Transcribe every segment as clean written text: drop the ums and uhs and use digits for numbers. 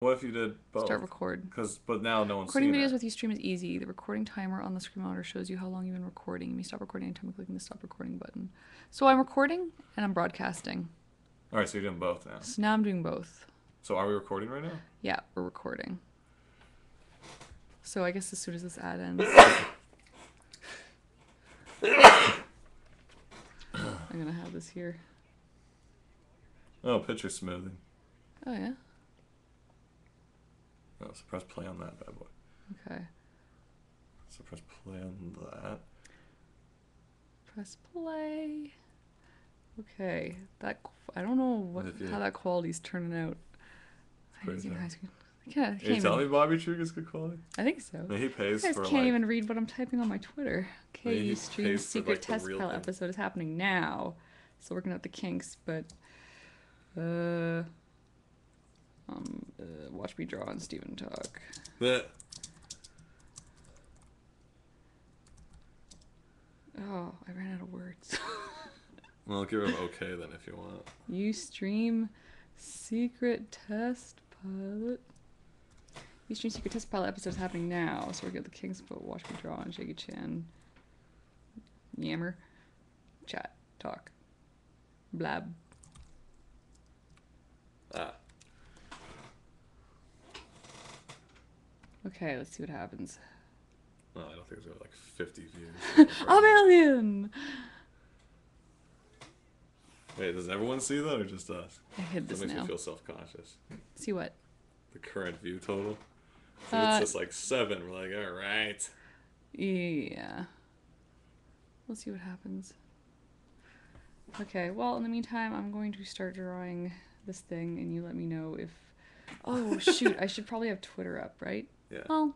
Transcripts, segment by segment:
What if you did both? Start record. But now no one's Recording seeing videos it. with Ustream is easy. The recording timer on the screen monitor shows you how long you've been recording. You may stop recording anytime by clicking the stop recording button. So I'm recording and I'm broadcasting. All right, so you're doing both now. So now I'm doing both. So are we recording right now? Yeah, we're recording. So I guess as soon as this ad ends, I'm gonna have this here. Oh, picture smoothing. Oh yeah. Oh, so press play on that bad boy. Okay. So press play on that. Press play. Okay. I don't know how that quality's turning out. Crazy. Yeah, Are you telling me Bobby True is good quality? I think so. He pays you guys for can't even read what I'm typing on my Twitter. Okay, Ustream secret test pilot episode is happening now. Still working out the kinks, but watch me draw and Steven talk. Oh, I ran out of words. Well, give him okay then if you want. Ustream secret test pilot. Ustream secret test pilot episode is happening now. So we're good. The kinks, but watch me draw and Shaggy Chan. Yammer. Chat. Talk. Blab. Okay, let's see what happens. Oh, I don't think there's like 50 views. A million! Wait, does everyone see that or just us? I hid this That makes now. me feel self-conscious. See what? The current view total. So it's just like 7. We're like, all right. Yeah. We'll see what happens. Okay, well, in the meantime, I'm going to start drawing this thing, and you let me know if... Oh, shoot, I should probably have Twitter up, right? Yeah. Well...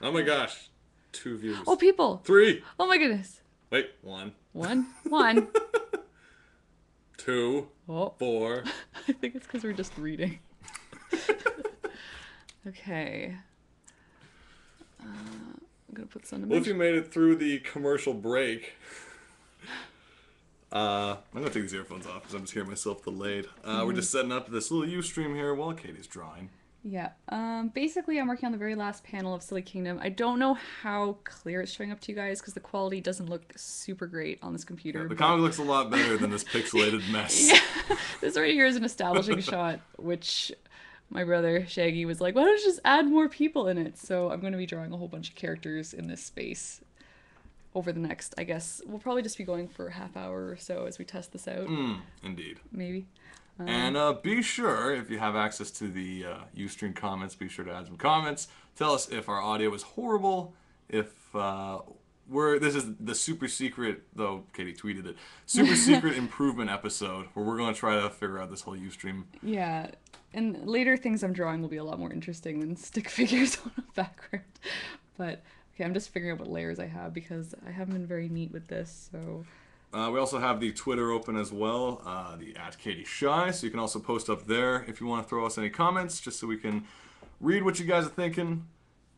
Oh my gosh. 2 views. Oh, people! 3! Oh my goodness. Wait, 1. 1. 2. Oh. 4. I think it's because we're just reading. Okay. I'm gonna put this on the Well, if you made it through the commercial break... I'm going to take these earphones off because I'm just hearing myself delayed. We're just setting up this little Ustream here while Katie's drawing. Yeah. Basically, I'm working on the very last panel of Silly Kingdom. I don't know how clear it's showing up to you guys because the quality doesn't look super great on this computer. Yeah, the comic looks a lot better than this pixelated mess. Yeah. This right here is an establishing shot, which my brother Shaggy was like, why don't you just add more people in it? So I'm going to be drawing a whole bunch of characters in this space over the next, I guess, we'll probably just be going for a half hour or so as we test this out. Indeed. Maybe. And be sure, if you have access to the Ustream comments, be sure to add some comments. Tell us if our audio is horrible, if this is the super secret, though Katie tweeted it, super secret improvement episode where we're going to try to figure out this whole Ustream. Yeah, and later things I'm drawing will be a lot more interesting than stick figures on a background. But, okay, I'm just figuring out what layers I have because I haven't been very neat with this, so... We also have the Twitter open as well, the @KatieShy, so you can also post up there if you want to throw us any comments, just so we can read what you guys are thinking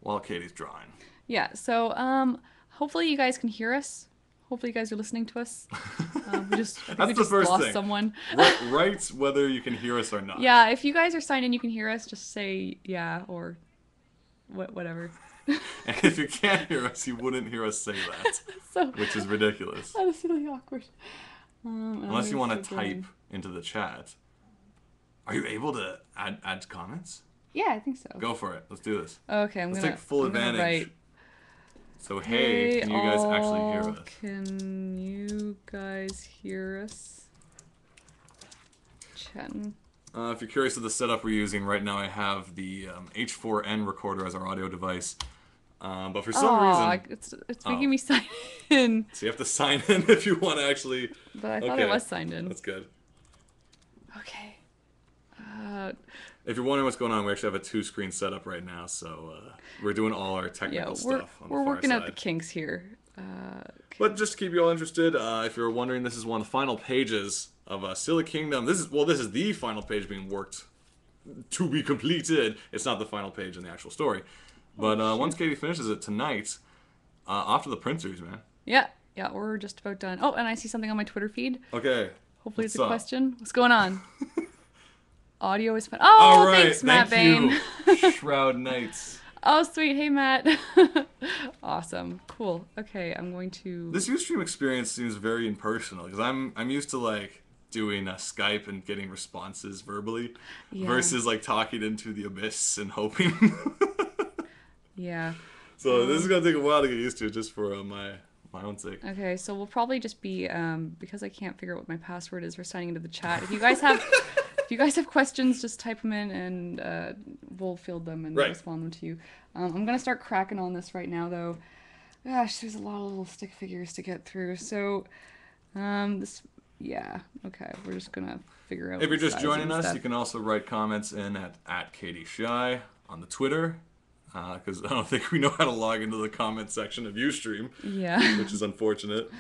while Katie's drawing. Yeah, so hopefully you guys can hear us. Hopefully you guys are listening to us. I think we just lost someone. Write whether you can hear us or not. Yeah, if you guys are signed in, you can hear us. Just say yeah or whatever. And if you can't hear us, you wouldn't hear us say that, which is ridiculous. That is really awkward. Unless you want to type into the chat. Are you able to add comments? Yeah, I think so. Go for it. Let's do this. Okay, Let's take full advantage. So hey, can you guys actually hear us? Can you guys hear us? Chatting. If you're curious of the setup we're using, right now I have the H4n recorder as our audio device. But for some reason... It's making me sign in. So you have to sign in if you want to actually... But I thought I was signed in. That's good. Okay. If you're wondering what's going on, we actually have a 2-screen setup right now, so we're doing all our technical stuff on the far We're working side. out the kinks here. Okay. But just to keep you all interested, if you're wondering, this is one of the final pages of Silly Kingdom. This is the final page being worked to be completed. It's not the final page in the actual story. But once Katie finishes it tonight, off to the printers, man. Yeah, we're just about done. Oh, and I see something on my Twitter feed. Okay. Hopefully it's a question. What's going on? audio is fun. All Oh, right, thanks, Matt thank Bain. you, Shroud Knights. Oh, sweet. Hey, Matt. Awesome. Cool. Okay, I'm going to. This Ustream experience seems very impersonal because I'm used to like doing a Skype and getting responses verbally, Yeah. versus like talking into the abyss and hoping. Yeah. So this is gonna take a while to get used to, just for my own sake. Okay, so we'll probably just be because I can't figure out what my password is for signing into the chat. If you guys have questions, just type them in and we'll field them and Right. respond them to you. I'm gonna start cracking on this right now, though. Gosh, there's a lot of little stick figures to get through. So this, yeah, okay, we're just gonna figure out. If you're the just sizing joining and us, stuff. you can also write comments in at Katie Shy on the Twitter, because I don't think we know how to log into the comment section of Ustream, Yeah. which is unfortunate.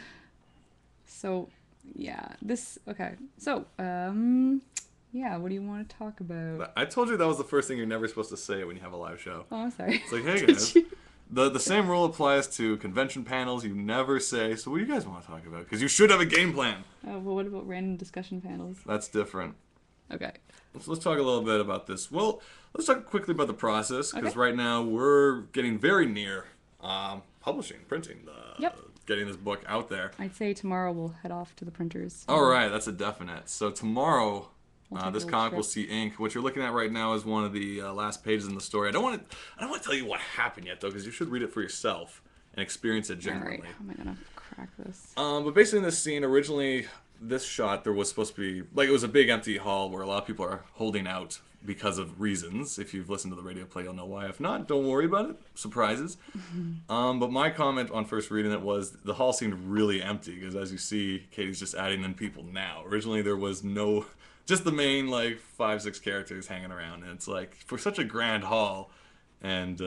So, yeah, this okay. So, yeah, what do you want to talk about? I told you that was the first thing you're never supposed to say when you have a live show. Oh, I'm sorry. It's like, hey Did guys, you? the same rule applies to convention panels. You never say, so what do you guys want to talk about? Because you should have a game plan. Well, what about random discussion panels? That's different. Okay. Let's talk a little bit about this. Well, let's talk quickly about the process, because Okay. right now we're getting very near publishing, printing, Yep. getting this book out there. I'd say tomorrow we'll head off to the printers. All right, that's a definite. So tomorrow, We'll take a this little comic will trip. see ink. What you're looking at right now is one of the last pages in the story. I don't want to tell you what happened yet, though, because you should read it for yourself and experience it All genuinely. right. How am I gonna crack this? But basically, in this scene, originally, this shot, there was supposed to be, like, it was a big empty hall where a lot of people are holding out because of reasons. If you've listened to the radio play, you'll know why. If not, don't worry about it. Surprises. But my comment on first reading it was the hall seemed really empty, because as you see, Katie's just adding in people now. Originally, there was no, just the main, like, 5-6 characters hanging around. And it's like, for such a grand hall, and,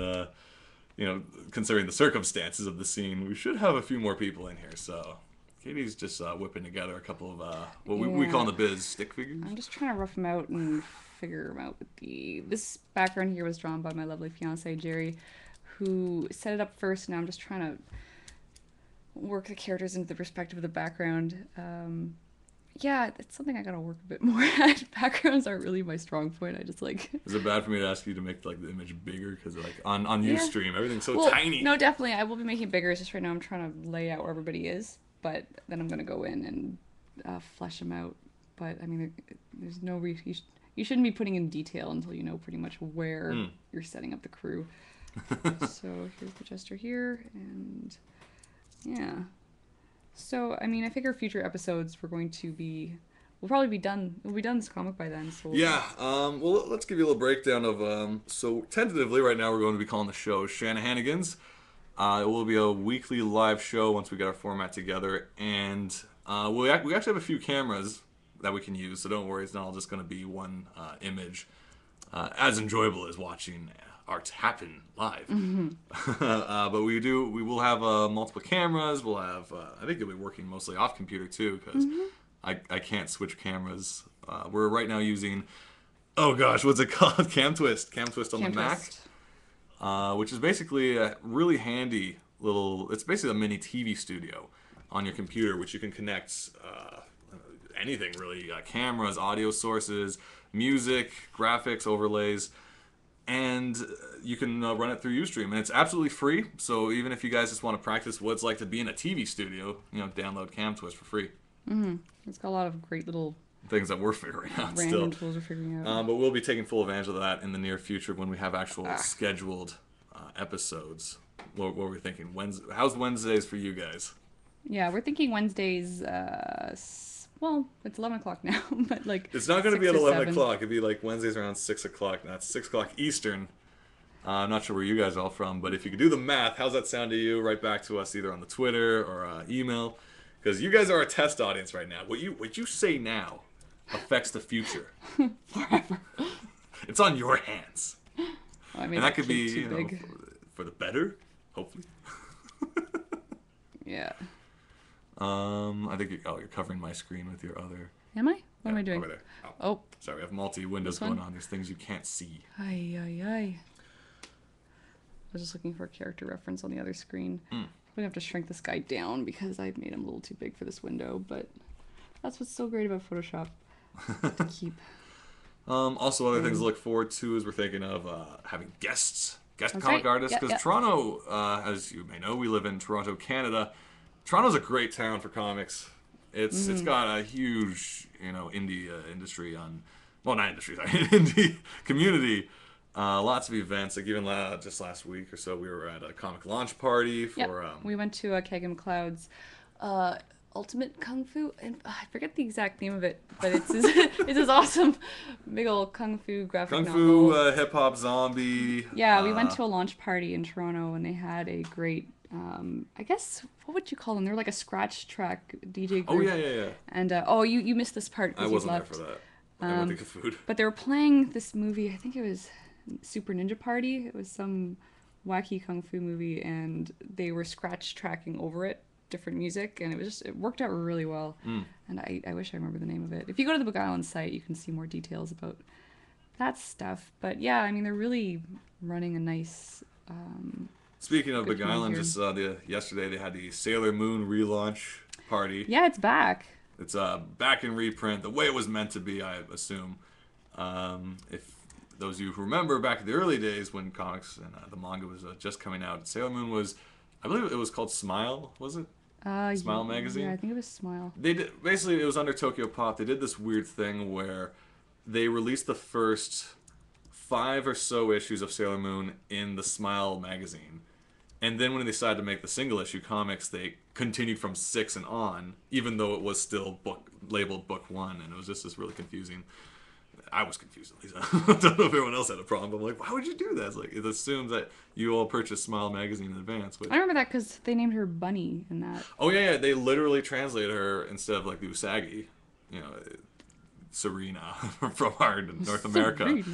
considering the circumstances of the scene, we should have a few more people in here. So Katie's just whipping together a couple of what we call in the biz stick figures. I'm just trying to rough them out and figure them out with this background here was drawn by my lovely fiance Jerry, who set it up first. Now I'm just trying to work the characters into the perspective of the background. Yeah, it's something I gotta work a bit more at. Backgrounds aren't really my strong point. I just like. Is it bad for me to ask you to make like the image bigger? Because like on Yeah. Ustream, everything's so Well, tiny. no, definitely. I will be making it bigger. It's just right now I'm trying to lay out where everybody is, but then I'm gonna go in and flesh them out. But I mean, there's no you shouldn't be putting in detail until you know pretty much where you're setting up the crew. So here's the jester here, and yeah. So I mean, I figure future episodes we'll probably be done. We'll be done this comic by then. So Yeah. Well, let's give you a little breakdown of. So tentatively, right now, we're going to be calling the show Shanahanigans. It will be a weekly live show once we get our format together, and we actually have a few cameras that we can use. So don't worry, it's not all just going to be one image. As enjoyable as watching art happen live. But we will have multiple cameras. We'll have. I think it'll be working mostly off computer too, because I can't switch cameras. We're right now using. Oh gosh, what's it called? Cam Twist on the Mac. Which is basically a really handy little. It's basically a mini TV studio on your computer, which you can connect anything really: cameras, audio sources, music, graphics, overlays, and you can run it through Ustream, and it's absolutely free. So even if you guys just want to practice what it's like to be in a TV studio, download Cam Twist for free. It's got a lot of great little Things that we're figuring out random still. tools we're figuring out. But we'll be taking full advantage of that in the near future when we have actual scheduled episodes. What were we thinking? How's Wednesdays for you guys? Yeah, we're thinking Wednesdays. Well, it's 11 o'clock now, but like It's not going to be 6 at or 11 7. o'clock. It'd be like Wednesdays around 6 o'clock. That's 6 o'clock Eastern. I'm not sure where you guys are all from, but if you could do the math, how's that sound to you? Write back to us either on the Twitter or email, because you guys are a test audience right now. What you say now affects the future. Forever. It's on your hands, I mean, and that could be too big. for the better, hopefully. Yeah. I think you're covering my screen with your other. Am I? What am I doing? Over there. Oh. Sorry, we have multi windows This one? going on. There's things you can't see. Ay, ay, ay. I was just looking for a character reference on the other screen. I'm gonna have to shrink this guy down because I made him a little too big for this window, but that's what's so great about Photoshop. To keep. Also, other things to Thing. look forward to is we're thinking of having guest That's comic right. artists, Yep, because yep. Toronto, as you may know, we live in Toronto, Canada. Toronto's a great town for comics. It's Mm-hmm. got a huge indie industry on, well, not industry, sorry, indie community. Lots of events. Like even just last week or so, we were at a comic launch party Yep. for We went to Keg McLeod's uh, Ultimate Kung Fu, and I forget the exact name of it, but it's his, it's his awesome big old Kung Fu graphic Kung Fu, novel. hip hop, zombie. Yeah, we went to a launch party in Toronto, and they had a great, I guess, what would you call them? They're like a scratch track DJ Oh group. yeah, yeah, yeah. And oh, you missed this part I because you'd wasn't there for left. that. I went to Um, get food. but they were playing this movie. I think it was Super Ninja Party. It was some wacky kung fu movie, and they were scratch tracking over it different music, and it worked out really well. Mm. And I wish I remember the name of it. If you go to the Book Island site, you can see more details about that stuff. But yeah, I mean, they're really running a nice, Speaking of good Big community Island, here. just yesterday they had the Sailor Moon relaunch party. Yeah, it's back. It's back in reprint the way it was meant to be, I assume. If those of you who remember back in the early days when comics and the manga was just coming out, Sailor Moon was, I believe it was called Smile, was it? Smile Yeah, I magazine. think it was Smile. They did basically it was under Tokyo Pop. They did this weird thing where they released the first five or so issues of Sailor Moon in the Smile magazine. And then when they decided to make the single issue comics, they continued from six and on, even though it was still book labeled book one, and it was just this really confusing. I was confused at least. I don't know if everyone else had a problem, but I'm like, why would you do that? It's like it assumes that you all purchased Smile magazine in advance, I which remember that because they named her Bunny in that. oh yeah, they literally translated her instead of like the Usagi, you know, Serena from our North America, Serena.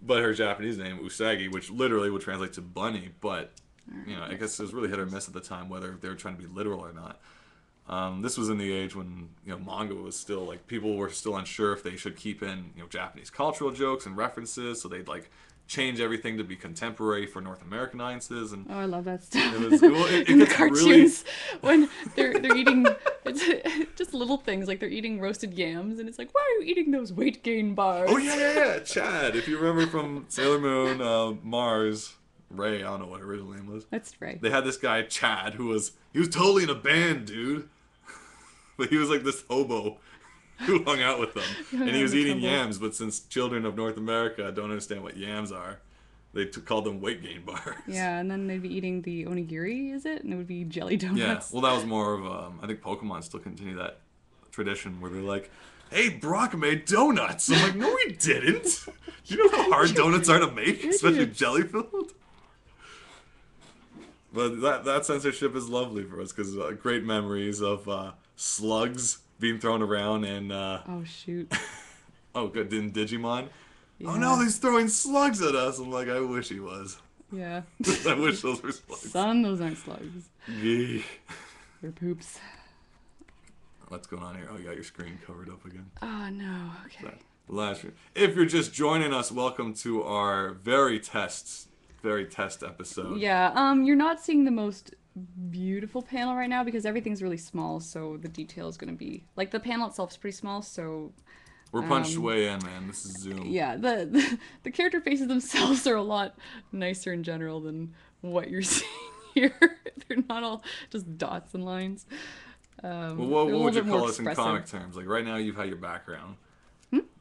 but her Japanese name Usagi, which literally would translate to bunny, but I Yes, guess it was really hit or miss at the time whether they were trying to be literal or not. This was in the age when manga was still like people were still unsure if they should keep in Japanese cultural jokes and references, so they'd like change everything to be contemporary for North American audiences, and Oh, I love that stuff. it was well, it In the gets really cartoons, when they're eating, it's just little things like they're eating roasted yams, and it's like, why are you eating those weight gain bars? oh yeah yeah yeah Chad, if you remember from Sailor Moon, Mars, Ray, I don't know what her original name was. That's right. They had this guy Chad he was totally in a band, dude. But he was like this hobo who hung out with them, Hung and out he in was the eating trouble. yams. But since children of North America don't understand what yams are, they called them weight gain bars. Yeah, and then they'd be eating the onigiri, is it? And it would be jelly Yeah, donuts. well, that was more of I think Pokemon still continue that tradition where they're like, "Hey, Brock made donuts." I'm like, "No, he didn't. Do you know how hard donuts are to make, especially Idiots. jelly filled?" But that censorship is lovely for us because great memories of slugs being thrown around and Oh shoot. oh, good. In Digimon. Oh no, Yeah. he's throwing slugs at us. I'm like, I wish he was. Yeah. I wish those were slugs. Son, those aren't slugs. Yee. They're poops. What's going on here? Oh, you got your screen covered up again. Oh no. Okay. Last year. If you're just joining us, welcome to our very test episode. Yeah. You're not seeing the most beautiful panel right now because everything's really small, so the detail is going to be like the panel itself is pretty small, so We're punched way in, man. This is Zoom. yeah, the character faces themselves are a lot nicer in general than what you're seeing here. They're not all just dots and lines. Well, They're a what would little you bit more call this in expressive. comic terms? Like right now, you've had your background.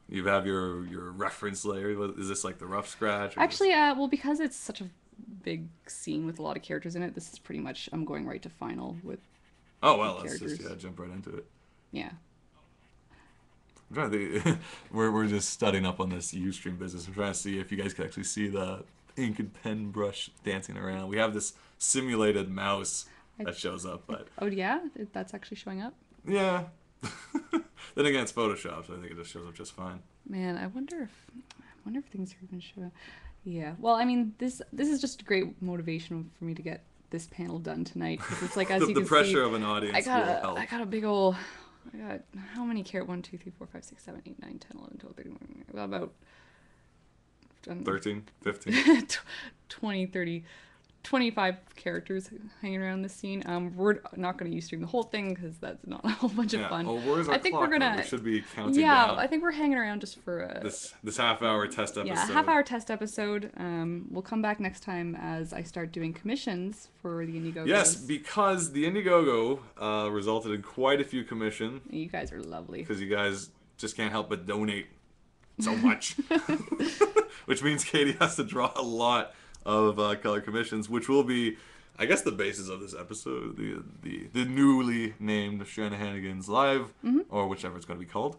You have your reference layer. Is this like the rough scratch? Or Actually, well, because it's such a big scene with a lot of characters in it, this is pretty much I'm going right to final with oh the well, let's just characters. jump right into it. Yeah. I'm trying to think. we're just studying up on this Ustream business. I'm trying to see if you guys can actually see the ink and pen brush dancing around. We have this simulated mouse that shows up, but Oh yeah, that's actually showing up. yeah. Then again, it's Photoshop, so I think it just shows up just fine. Man, I wonder if things are even showing. Yeah. Well, I mean, this is just a great motivation for me to get this panel done tonight because it's like as you The can pressure see, of an audience I got will help. I got a big ol' I got how many characters? 1, 2, 3, 4, 5, 6, 7, 8, 9, 10, 11, 12, 13. I got about 13, 15. 20, 30 25 characters hanging around this scene. We're not going to Ustream the whole thing because that's not a whole bunch of Yeah. fun. Oh, where's our I think we're clock? gonna. We should be counting Yeah, down I think we're hanging around just for a. this half-hour test episode. Yeah, a half-hour test episode. We'll come back next time as I start doing commissions for the Indiegogo. Yes, because the Indiegogo resulted in quite a few commission. You guys are lovely. Because you guys just can't help but donate so much. Which means Katie has to draw a lot of color commissions, which will be, I guess, the basis of this episode. The newly named Shanahanigans Live, or whichever it's going to be called.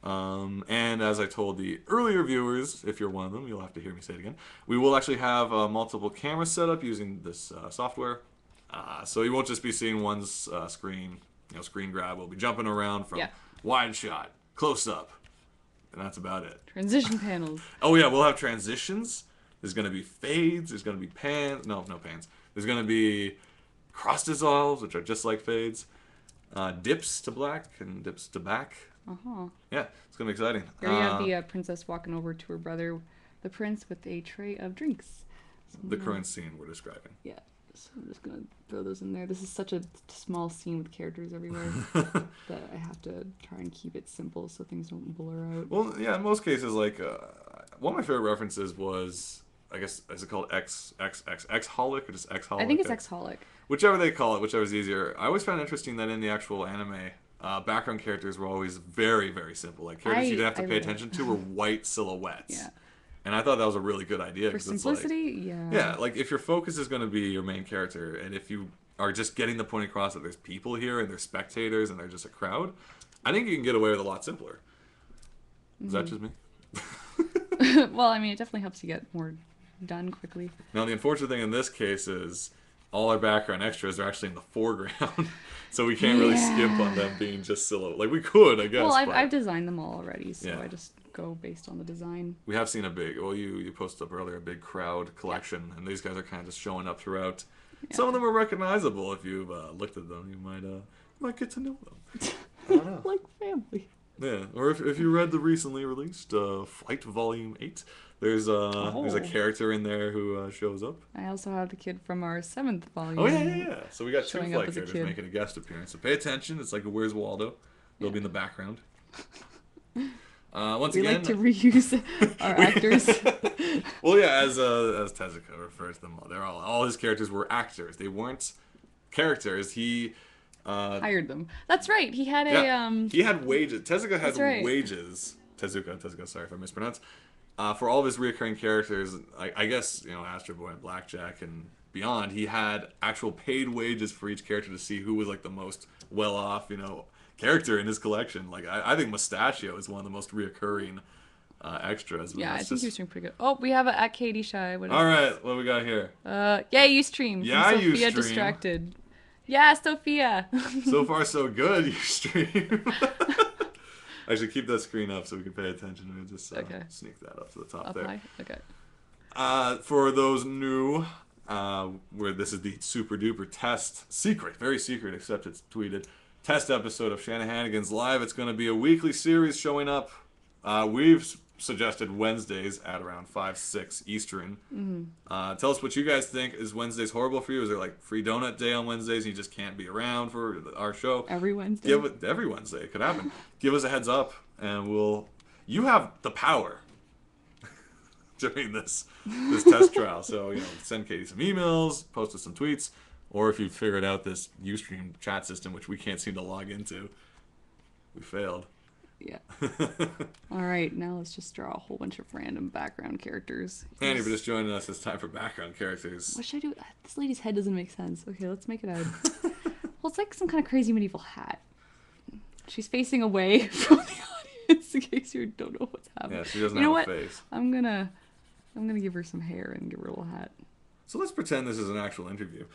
And as I told the earlier viewers, if you're one of them, you'll have to hear me say it again. We will actually have multiple cameras set up using this software. So you won't just be seeing one screen, screen grab. We'll be jumping around from wide shot, close up, and that's about it. Transition panels. Oh yeah, we'll have transitions. There's going to be fades. There's going to be pans. No pans. There's going to be cross dissolves, which are just like fades. Dips to black and dips to back. Yeah, it's going to be exciting. Here you have the princess walking over to her brother, the prince, with a tray of drinks. So the current scene we're describing. Yeah, so I'm just going to throw those in there. This is such a small scene with characters everywhere that I have to try and keep it simple so things don't blur out. Well, yeah, in most cases, like, one of my favorite references was, I guess, is it called X-Holic or just X-Holic? I think it's X-Holic. Whichever they call it, whichever's easier. I always found it interesting that in the actual anime, background characters were always very, very simple. Like, characters you didn't have to pay attention to were white silhouettes. Yeah. And I thought that was a really good idea. For simplicity, yeah. Yeah, like, if your focus is going to be your main character, and if you are just getting the point across that there's people here, and there's spectators, and they're just a crowd, I think you can get away with a lot simpler. Is that just me? Well, I mean, it definitely helps you get more done quickly. Now, the unfortunate thing in this case is all our background extras are actually in the foreground, so we can't really skimp on them being just silhouette. Like, we could, I guess. Well, I've designed them all already, so Yeah. I just go based on the design. We have seen you posted up earlier, a big crowd collection, and these guys are kind of just showing up throughout. Yeah. Some of them are recognizable. If you've looked at them, you might get to know them. I don't know. Like family. Yeah, or if you read the recently released Flight Volume 8, there's a character in there who shows up. I also have the kid from our 7th volume. Oh, yeah. So we got two showing flight up as a characters kid. making a guest appearance. So pay attention. It's like a Where's Waldo. They'll be in the background. Once We again, like to reuse our actors. well, yeah, as Tezuka refers to them, all his characters were actors. They weren't characters. He Hired them. That's right. He had he had wages. Tezuka had right. wages. Tezuka. Sorry if I mispronounced. For all of his reoccurring characters, I guess Astro Boy and Blackjack and beyond, he had actual paid wages for each character to see who was like the most well off, character in his collection. Like I think Mustachio is one of the most reoccurring extras. Yeah, I think he was doing pretty good. Oh, we have a at Katie Shy. What is all right, what do we got here? Yay, Ustream. Yeah, Sophia Ustream. Distracted. Yeah, Sophia. So far, so good, Ustream. Actually, keep that screen up so we can pay attention. We'll just sneak that up to the top Up there. high? Okay. For those new, where this is the super duper test, very secret, except it's tweeted, test episode of Shanahanigans Live. It's going to be a weekly series showing up. We've suggested Wednesdays at around 5-6 Eastern. Tell us what you guys think. Is Wednesdays horrible for you? Is there like free donut day on Wednesdays and you just can't be around for our show? Every Wednesday? Every Wednesday. It could happen. Give us a heads up and you have the power during this test trial. So, send Katie some emails, post us some tweets, or if you figured out this Ustream chat system, which we can't seem to log into, we failed. Yeah. All right, now let's just draw a whole bunch of random background characters. Andy, for just joining us, it's time for background characters. What should I do? This lady's head doesn't make sense. Okay, let's make it out. Well, it's like some kind of crazy medieval hat. She's facing away from the audience in case you don't know what's happening. Yeah, she doesn't have a face. I'm gonna give her some hair and give her a little hat. So let's pretend this is an actual interview.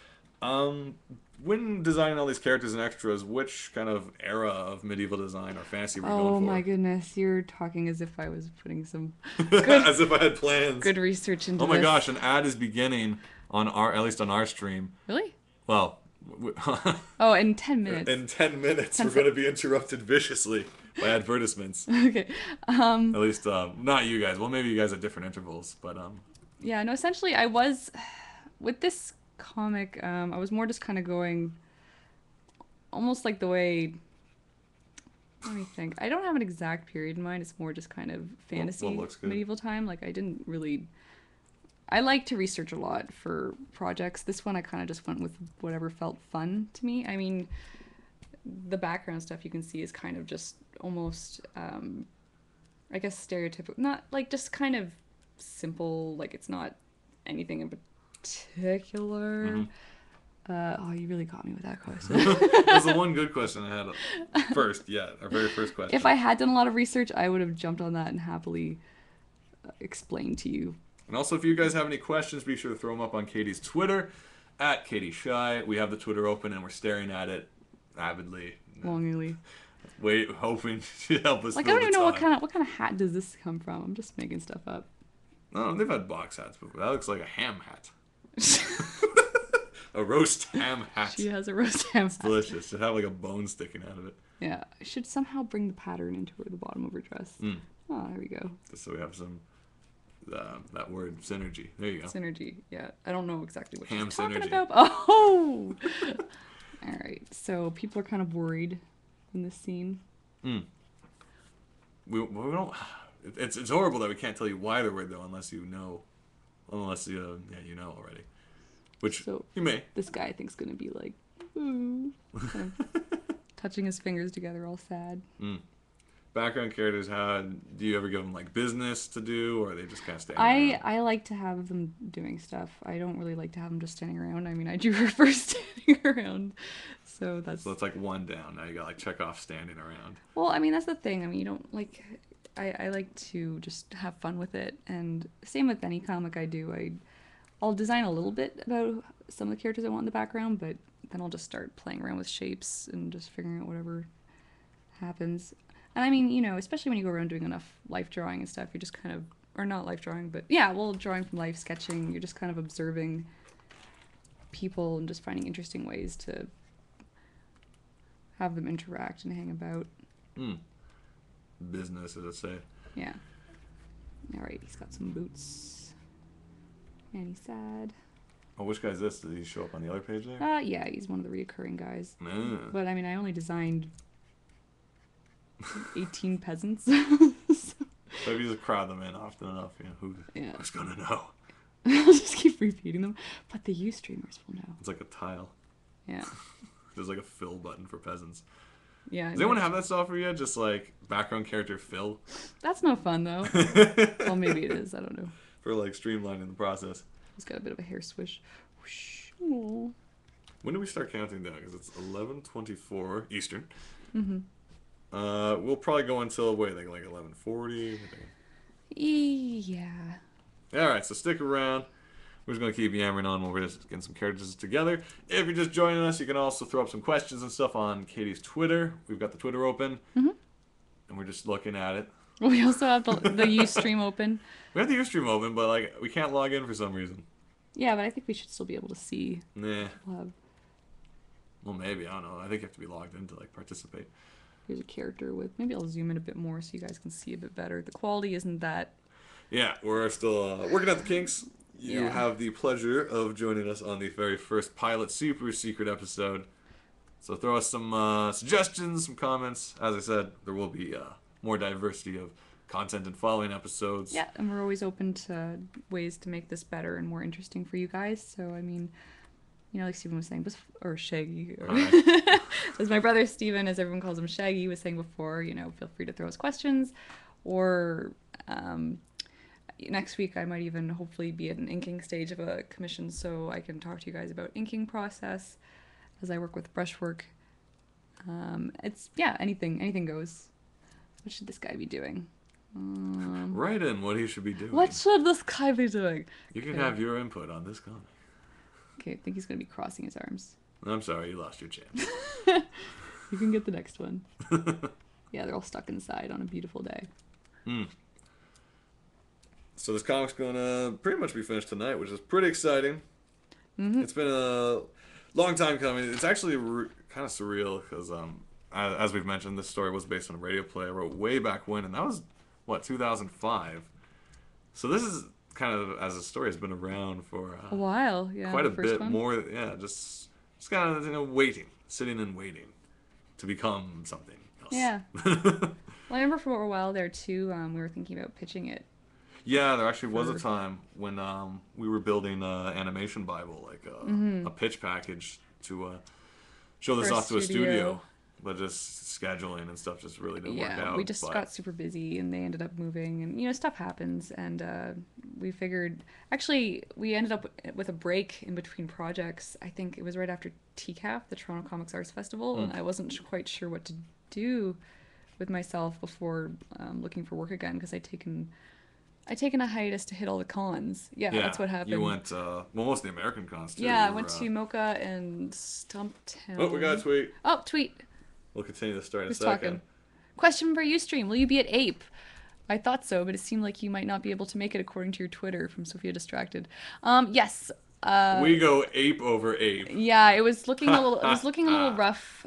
When designing all these characters and extras, which kind of era of medieval design or fantasy were you going for? Oh my goodness, you're talking as if I was putting some as if I had plans. Good research into this. Oh my this. gosh, an ad is beginning at least on our stream. Really? Well, in 10 minutes. In 10 minutes, we're going to be interrupted viciously by advertisements. Okay. At least, not you guys. Well, maybe you guys at different intervals, but Yeah, no, essentially I was, with this comic, I was more just kind of going almost like the way. Let me think. I don't have an exact period in mind. It's more just kind of fantasy, what looks good? medieval time. Like I didn't really. I like to research a lot for projects. This one I kind of just went with whatever felt fun to me. I mean, the background stuff you can see is kind of just almost, I guess, stereotypical. Not like just kind of simple. Like it's not anything in particular. Mm-hmm. Oh, you really got me with that question. That's the one good question I had first. Yeah, our very first question. If I had done a lot of research, I would have jumped on that and happily explained to you. And also, if you guys have any questions, be sure to throw them up on Katie's Twitter, at Katie Shy. We have the Twitter open and we're staring at it avidly. Longingly. Wait, hoping to help us. Like I don't even know what kind of hat does this come from. I'm just making stuff up. No, they've had box hats before. That looks like a ham hat. A roast ham hat. She has a roast ham hat. Delicious. Should have like a bone sticking out of it. Yeah, I should somehow bring the pattern into the bottom of her dress. Oh, there we go. Just so we have some that word synergy. There you go. Synergy. Yeah, I don't know exactly what Ham she's talking synergy. about. Oh. All right. So people are kind of worried in this scene. We don't. It's horrible that we can't tell you why they're worried though, unless you know already. Which So you may. this guy I think's gonna be like, ooh, kind of touching his fingers together, all sad. Background characters, do you ever give them like business to do, or are they just kind of standing around? I like to have them doing stuff. I don't really like to have them just standing around. I mean, I do prefer standing around. So that's. So it's like one down. Now you got like check off standing around. Well, I mean, that's the thing. I mean, you don't like. I like to just have fun with it, and same with any comic I do. I'll design a little bit about some of the characters I want in the background, but then I'll just start playing around with shapes and just figuring out whatever happens. And I mean, you know, especially when you go around doing enough life drawing and stuff, you're just kind of, or not life drawing, but yeah, well, drawing from life, sketching, you're just kind of observing people and just finding interesting ways to have them interact and hang about. Business, as I say. Yeah. All right, he's got some boots. And he's sad. Oh, which guy's this? Did he show up on the other page there? Yeah, he's one of the reoccurring guys. No. But I mean, I only designed 18 peasants. So if you just crowd them in often enough, who's gonna know? I'll just keep repeating them. But the Ustreamers will know. It's like a tile. Yeah. There's like a fill button for peasants. Yeah. Does anyone have that software yet? Just like background character fill? That's no fun though. Well, maybe it is. I don't know. For like streamlining the process. He's got a bit of a hair swish. Whoosh. Aww. When do we start counting down? Because it's 11:24 Eastern. Mm-hmm. We'll probably go until like 11:40. Yeah. All right, so stick around. We're just gonna keep yammering on while we're just getting some characters together. If you're just joining us, you can also throw up some questions and stuff on Katie's Twitter. We've got the Twitter open, and we're just looking at it. We also have the Ustream open. We have the Ustream open, but like we can't log in for some reason. Yeah, but I think we should still be able to see. Nah. Well, Maybe, I don't know. I think you have to be logged in to like participate. here's a character with. Maybe I'll zoom in a bit more so you guys can see a bit better. The quality isn't that. Yeah, we're still working out the kinks. You Yeah. have the pleasure of joining us on the very first pilot super secret episode. So throw us some suggestions, some comments. As I said, there will be more diversity of content in following episodes. Yeah, and we're always open to ways to make this better and more interesting for you guys. So, I mean, you know, like Steven was saying, or Shaggy, or Right. as my brother Steven, as everyone calls him Shaggy, was saying before, you know, feel free to throw us questions. Or next week I might even hopefully be at an inking stage of a commission so I can talk to you guys about inking process as I work with brushwork. It's, yeah, anything goes. What should this guy be doing? Write in what he should be doing. What should this guy be doing? You can have your input on this comic. Okay, I think he's going to be crossing his arms. I'm sorry, you lost your chance. You can get the next one. Yeah, they're all stuck inside on a beautiful day. So this comic's going to pretty much be finished tonight, which is pretty exciting. Mm-hmm. It's been a long time coming. It's actually kind of surreal because, as we've mentioned, this story was based on a radio play I wrote way back when, and that was, 2005? So this is kind of, as a story, has been around for A while, yeah. quite a The first bit one. more. Yeah, just kind of waiting, sitting and waiting to become something else. Yeah. Well, I remember for a while there too. We were thinking about pitching it Yeah, there actually was a for. time when we were building an animation Bible, like a pitch package to show For this a off to a studio, studio. but just scheduling and stuff just really didn't work Yeah, we out. just But got super busy and they ended up moving, and stuff happens, and we figured actually we ended up with a break in between projects. I think it was right after TCAF, the Toronto Comics Arts Festival, and I wasn't quite sure what to do with myself before looking for work again, because I taken a hiatus to hit all the cons. Yeah, yeah, that's what you happened. went well, most of the American cons too. Yeah, I You went were, to Mocha and oh, we got a Stumptown. tweet. Oh, tweet. We'll continue the story in a Who's second. talking? Question for Ustream. Will you be at Ape? I thought so, but it seemed like you might not be able to make it according to your Twitter, from Sophia Distracted. Yes. We go ape over ape. Yeah, it was looking a little. It was looking a little rough.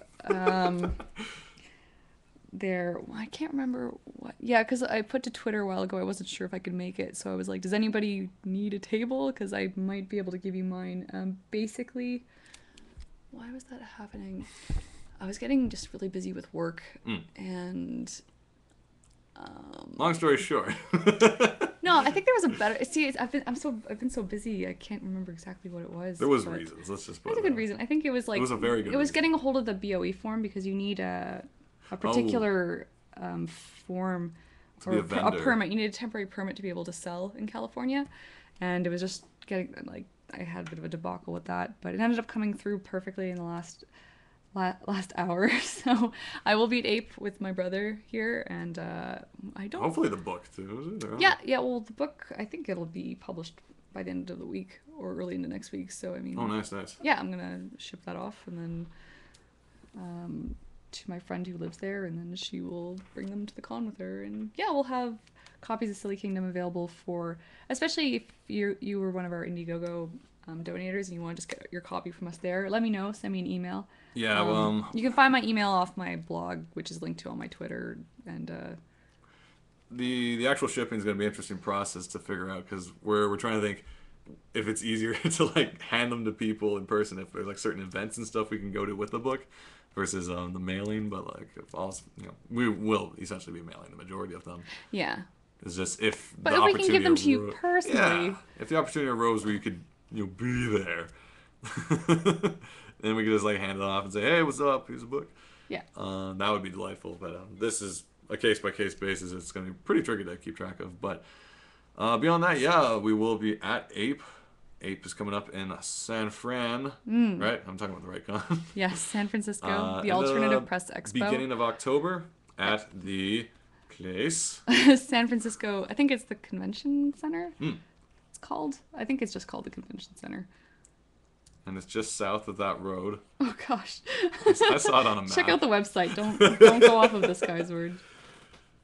There, I can't remember what. Yeah, because I put to Twitter a while ago. I wasn't sure if I could make it, so I was like, "Does anybody need a table? Because I might be able to give you mine." Basically, why was that happening? I was getting just really busy with work, and Long story short. no, I think there was a better. See, I've been so busy. I can't remember exactly what it was. There was but reasons. Let's just put There's a it good out. reason. I think it was like It was a very good It was reason. getting a hold of the BOE form, because you need a particular form To be a a vendor. permit. You need a temporary permit to be able to sell in California, and it was just getting like I had a bit of a debacle with that, but it ended up coming through perfectly in the last hour. So I will be at Ape with my brother here, and I don't. Hopefully the book too. Is it? Or- Yeah. Well, the book, I think it'll be published by the end of the week or early into next week. So I mean. Oh, nice. Yeah, I'm gonna ship that off, and then to my friend who lives there, and then she will bring them to the con with her, and yeah, we'll have copies of Silly Kingdom available for, especially if you were one of our Indiegogo donators and you want to just get your copy from us there. Let me know. Send me an email. Yeah. You can find my email off my blog, which is linked to on my Twitter, and The actual shipping is going to be an interesting process to figure out, because we're trying to think if it's easier to like hand them to people in person, if there's like certain events and stuff we can go to with the book versus the mailing. But like if also, we will essentially be mailing the majority of them. yeah. It's just if But the if we can give them to you arose- personally. yeah, if the opportunity arose where you could be there, then we could just like hand it off and say, hey, what's up, here's a book. Yeah. That would be delightful, but this is a case-by-case basis. It's going to be pretty tricky to keep track of. But beyond that, yeah, we will be at Ape. Ape is coming up in San Fran, right? I'm talking about the right con. Yes, San Francisco, the in Alternative Press Expo. Beginning of October at the place. San Francisco, I think it's the Convention Center. Hmm. It's called. I think it's just called the Convention Center. And it's just south of that road. Oh gosh. I saw it on a map. Check out the website. Don't go off of this guy's word.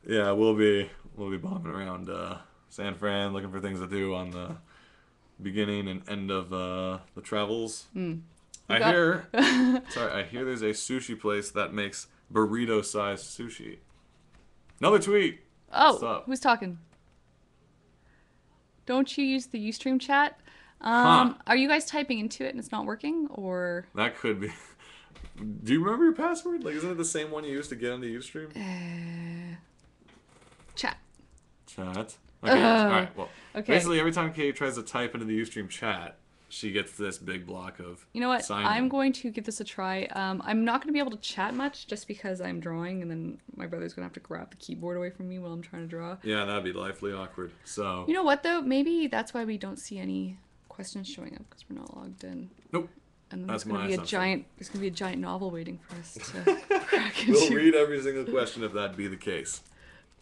Yeah, we'll be bombing around San Fran, looking for things to do on the beginning and end of the travels. I hear there's a sushi place that makes burrito-sized sushi. Another tweet. What's Oh, up? who's talking? Don't you use the Ustream chat? Huh. Are you guys typing into it and it's not working, or? That could be. Do you remember your password? Like, isn't it the same one you used to get on the Ustream? Chat. Chat. Okay. All right. Well, Okay. basically, every time Kate tries to type into the Ustream chat, she gets this big block of. You know what? sign I'm in. going to give this a try. I'm not going to be able to chat much just because I'm drawing, and then my brother's going to have to grab the keyboard away from me while I'm trying to draw. Yeah, that'd be lively awkward. So. You know what, though? Maybe that's why we don't see any questions showing up, because we're not logged in. Nope. And then That's there's going my to be assumption. there's going to be a giant novel waiting for us to crack into. We'll read every single question if that be the case.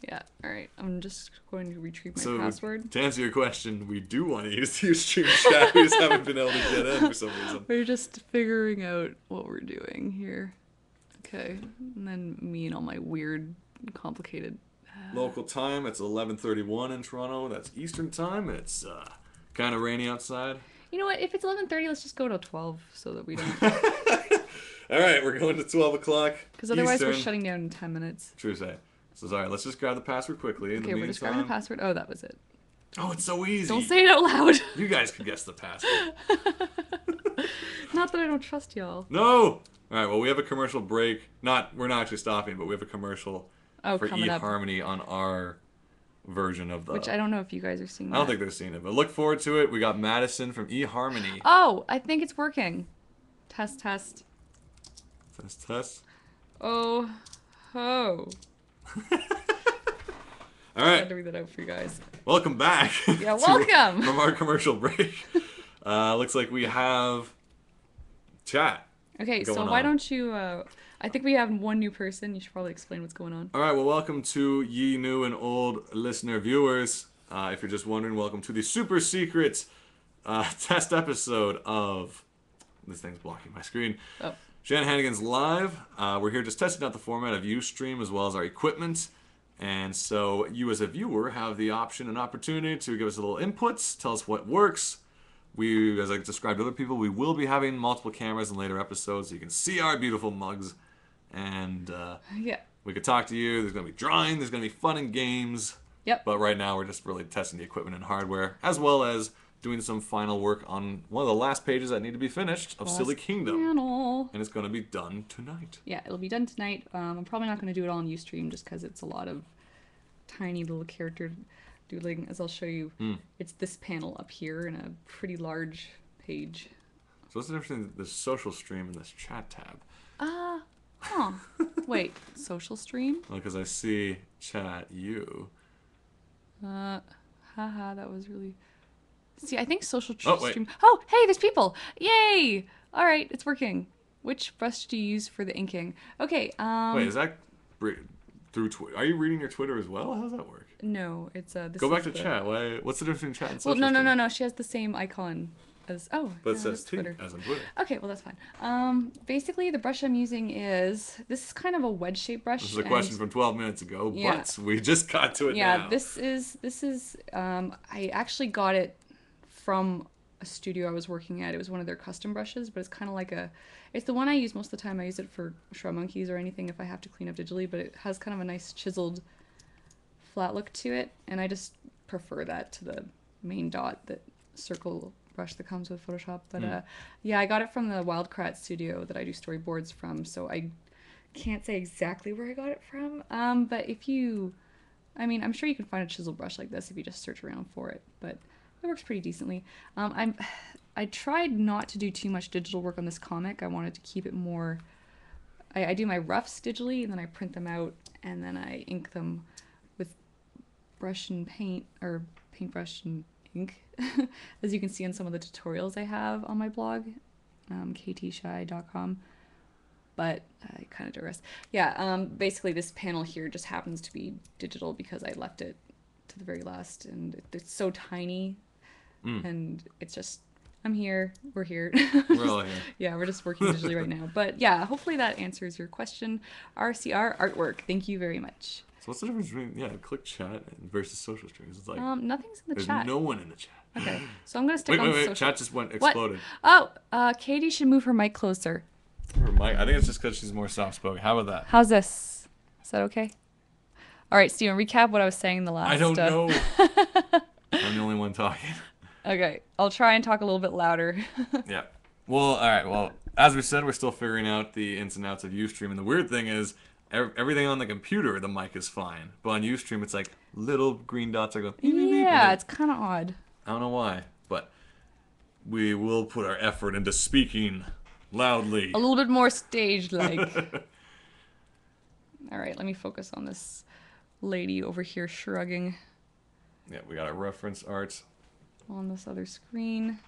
Yeah, all right. I'm just going to retrieve my So, password. to answer your question, we do want to use the Ustream chat. We just haven't been able to get in for some reason. We're just figuring out what we're doing here. Okay, and then me and all my weird, complicated. Local time, it's 11:31 in Toronto. That's Eastern time. It's kind of rainy outside. You know what? If it's 11:30, let's just go to 12 so that we don't. All right, we're going to 12 o'clock. Because otherwise we're Eastern. shutting down in 10 minutes. True say. So, sorry, let's just grab the password quickly. In Okay, the we're just grabbing the meantime, password. Oh, that was it. Oh, it's so easy. Don't say it out loud. You guys could guess the password. Not that I don't trust y'all. No! All right, well, we have a commercial break. We're not actually stopping, but we have a commercial for coming up. eHarmony on our version of the... Which I don't know if you guys are seeing that. I don't think they're seeing it, but look forward to it. We got Madison from eHarmony. Oh, I think it's working. Test. Test. Oh, ho. All right. I had to read that out for you guys. Welcome back. Yeah, welcome. From our commercial break. Looks like we have chat. Okay, so why don't you... I think we have one new person. You should probably explain what's going on. All right, well, welcome to ye new and old listener viewers. If you're just wondering, welcome to the super secret test episode of... This thing's blocking my screen. Oh. Jan Hannigan's Live. We're here just testing out the format of Ustream as well as our equipment. And so you as a viewer have the option and opportunity to give us a little inputs, tell us what works. We, as I described to other people, we will be having multiple cameras in later episodes so you can see our beautiful mugs. And yeah, we could talk to you. There's going to be drawing. There's going to be fun and games. Yep. But right now we're just really testing the equipment and hardware, as well as doing some final work on one of the last pages that need to be finished of Silly Kingdom. Panel. And it's going to be done tonight. Yeah, it'll be done tonight. I'm probably not going to do it all on Ustream just because it's a lot of tiny little character doodling. As I'll show you, it's this panel up here in a pretty large page. So what's the difference between this social stream and this chat tab? Huh. Wait, social stream? Well, because I see chat you. Haha, that was really... See, I think social wait. stream... Oh, hey, there's people! Yay! All right, it's working. Which brush do you use for the inking? Okay, Wait, is that through Twitter? Are you reading your Twitter as well? How does that work? No, it's this Go back is to chat. What's the difference between chat and social? Well, stream? no. She has the same icon as... Oh, But it yeah, says that's T Twitter. as in Twitter. Okay, well, that's fine. Basically, the brush I'm using is... This is kind of a wedge-shaped brush. This is a question from 12 minutes ago, Yeah. but we just got to it now. Yeah, this is I actually got it from a studio I was working at. It was one of their custom brushes, but it's kind of like it's the one I use most of the time. I use it for shrub monkeys or anything if I have to clean up digitally, but it has kind of a nice chiseled flat look to it, and I just prefer that to the main dot, that circle brush that comes with Photoshop. But yeah, I got it from the Wildcrat studio that I do storyboards from, so I can't say exactly where I got it from. But if you, I mean, I'm sure you can find a chisel brush like this if you just search around for it, but it works pretty decently. I tried not to do too much digital work on this comic. I wanted to keep it more, I do my roughs digitally, and then I print them out, and then I ink them with brush and paint, or paintbrush and ink, as you can see in some of the tutorials I have on my blog, ktshy.com. But I kind of digress. Yeah, basically this panel here just happens to be digital because I left it to the very last, and it's so tiny, and it's just, I'm here, we're here. We're all here. Yeah, we're just working digitally right now. But yeah, hopefully that answers your question. RCR artwork, thank you very much. So what's the difference between, click chat versus social streams? It's like, nothing's in the there's chat. no one in the chat. Okay, so I'm gonna stick on social. Chat just exploded. What? Oh, Katie should move her mic closer. Her mic, I think it's just because she's more soft-spoken. How about that? How's this? Is that okay? All right, Steven, recap what I was saying the last. I don't know. I'm the only one talking. Okay, I'll try and talk a little bit louder. Yeah. Well, all right. Well, as we said, we're still figuring out the ins and outs of Ustream, and the weird thing is, everything on the computer, the mic is fine, but on Ustream, it's like little green dots are going. Beep, beep, beep, Yeah, it's kind of odd. I don't know why, but we will put our effort into speaking loudly. A little bit more stage-like. All right, let me focus on this lady over here shrugging. Yeah, we got our reference art On this other screen.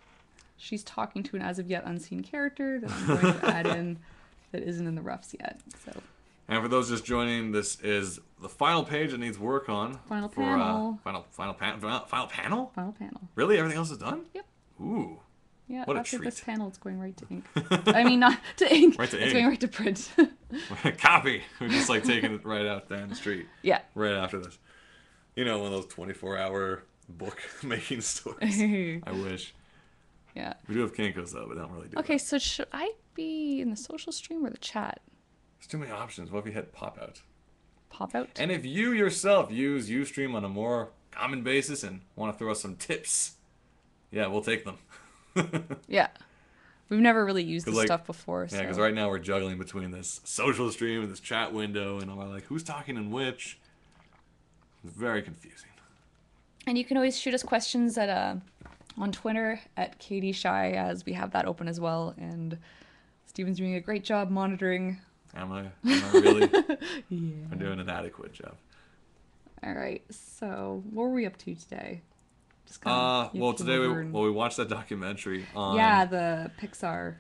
She's talking to an as-of-yet unseen character that I'm going to add in that isn't in the roughs yet. So. And for those just joining, this is the final page that needs work on. Final panel. Final panel? Final panel. Really? Everything else is done? Yep. Ooh. Yeah, What a after this treat. panel, it's going right to ink. I mean, not to ink. Right to it's ink. going right to print. Copy. We're just like taking it right out down the street. Yeah. Right after this. You know, one of those 24-hour book making stores. I wish. Yeah. We do have Kinko's though, but they don't really do Okay, that. so should I be in the social stream or the chat? There's too many options. What if you hit pop out? Pop out? And if you yourself use Ustream on a more common basis and want to throw us some tips, yeah, we'll take them. Yeah. We've never really used Cause this like, stuff before, yeah, because so. right now we're juggling between this social stream and this chat window, and I'm like, who's talking in which? It's very confusing. And you can always shoot us questions at on Twitter at Katie Shy, as we have that open as well. And Steven's doing a great job monitoring. Am I really? Yeah. I'm doing an adequate job. All right. So, what were we up to today? Just kind of. Well, today we watched that documentary on Yeah, the Pixar.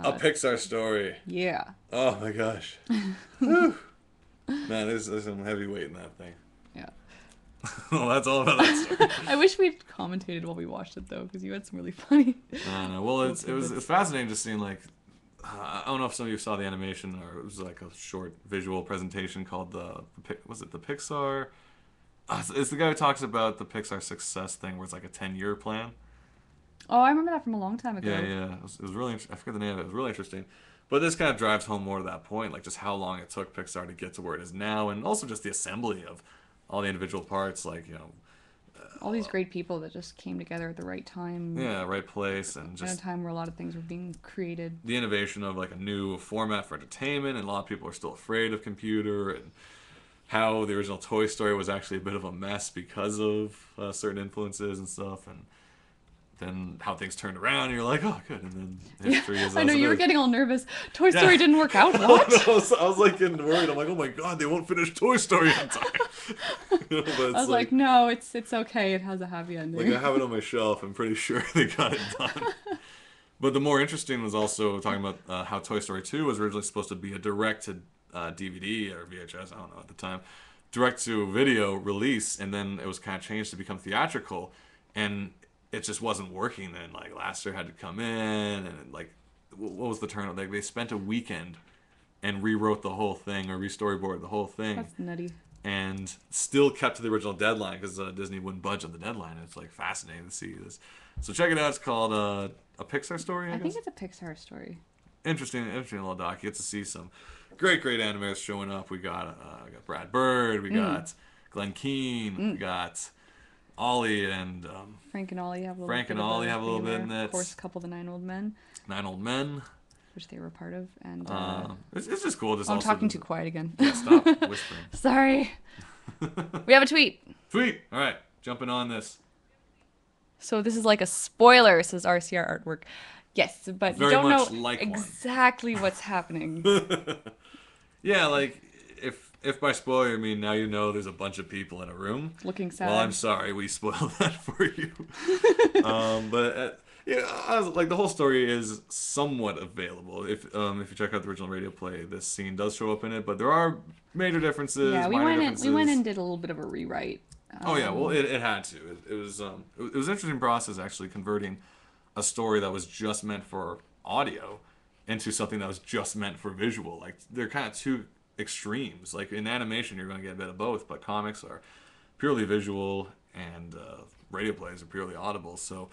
a Pixar story. Yeah. Oh my gosh. Whew. Man, there's some heavy weight in that thing. Yeah. Well, that's all about that story. I wish we'd commentated while we watched it though, because you had some really funny. I don't know. Well, it's fascinating just seeing like I don't know if some of you saw the animation or it was like a short visual presentation called was it the Pixar? It's the guy who talks about the Pixar success thing where it's like a 10-year plan. Oh, I remember that from a long time ago. Yeah. It was really I forget the name of it. It was really interesting. But this kind of drives home more to that point, like just how long it took Pixar to get to where it is now, and also just the assembly of all the individual parts, like, you know, All these great people that just came together at the right time. yeah, right place, and At just a time where a lot of things were being created. the innovation of like a new format for entertainment, and a lot of people are still afraid of computer, and how the original Toy Story was actually a bit of a mess because of certain influences and stuff, and then how things turned around, and you're like, oh, good, and then history is. I know as it you were is. getting all nervous. Toy Story didn't work out. What? I was like getting worried. I'm like, oh my god, they won't finish Toy Story on time. You know, but it's I was like, no, it's okay. It has a happy ending. like I have it on my shelf. I'm pretty sure they got it done. But the more interesting was also talking about how Toy Story 2 was originally supposed to be a direct to DVD or VHS, I don't know at the time, direct to video release, and then it was kind of changed to become theatrical, and it just wasn't working. Then like Lasseter had to come in, and like what was the turn? Like they spent a weekend and rewrote the whole thing or restoryboarded the whole thing. That's nutty. And still kept to the original deadline because Disney wouldn't budge on the deadline. It's like fascinating to see this. So check it out. It's called A Pixar Story, I guess. think it's a Pixar story. Interesting little doc. You get to see some great animators showing up. We got Brad Bird. We got Glenn Keane. We got Ollie and Frank and Ollie have a little Frank bit and of Ollie a have a little thing bit there. in it. Of course, a couple of the Nine Old Men, 9 Old Men. which they were a part of. And It's just cool. Just I'm also talking too quiet again. Yeah, stop whispering. Sorry. We have a tweet. Sweet. All right, jumping on this. So this is like a spoiler, says RCR Artwork. Yes, but Very you don't know much like one. exactly what's happening. Yeah, like if by spoiler you mean now you know there's a bunch of people in a room. Looking sad. Well, I'm sorry we spoiled that for you. But yeah, I was, like the whole story is somewhat available. If you check out the original radio play, this scene does show up in it, but there are major differences. Yeah, we minor went in. differences. We went and did a little bit of a rewrite. Oh yeah, well it had to. It was an interesting process actually converting a story that was just meant for audio into something that was just meant for visual. Like they're kind of two extremes. Like in animation, you're going to get a bit of both, but comics are purely visual and radio plays are purely audible. So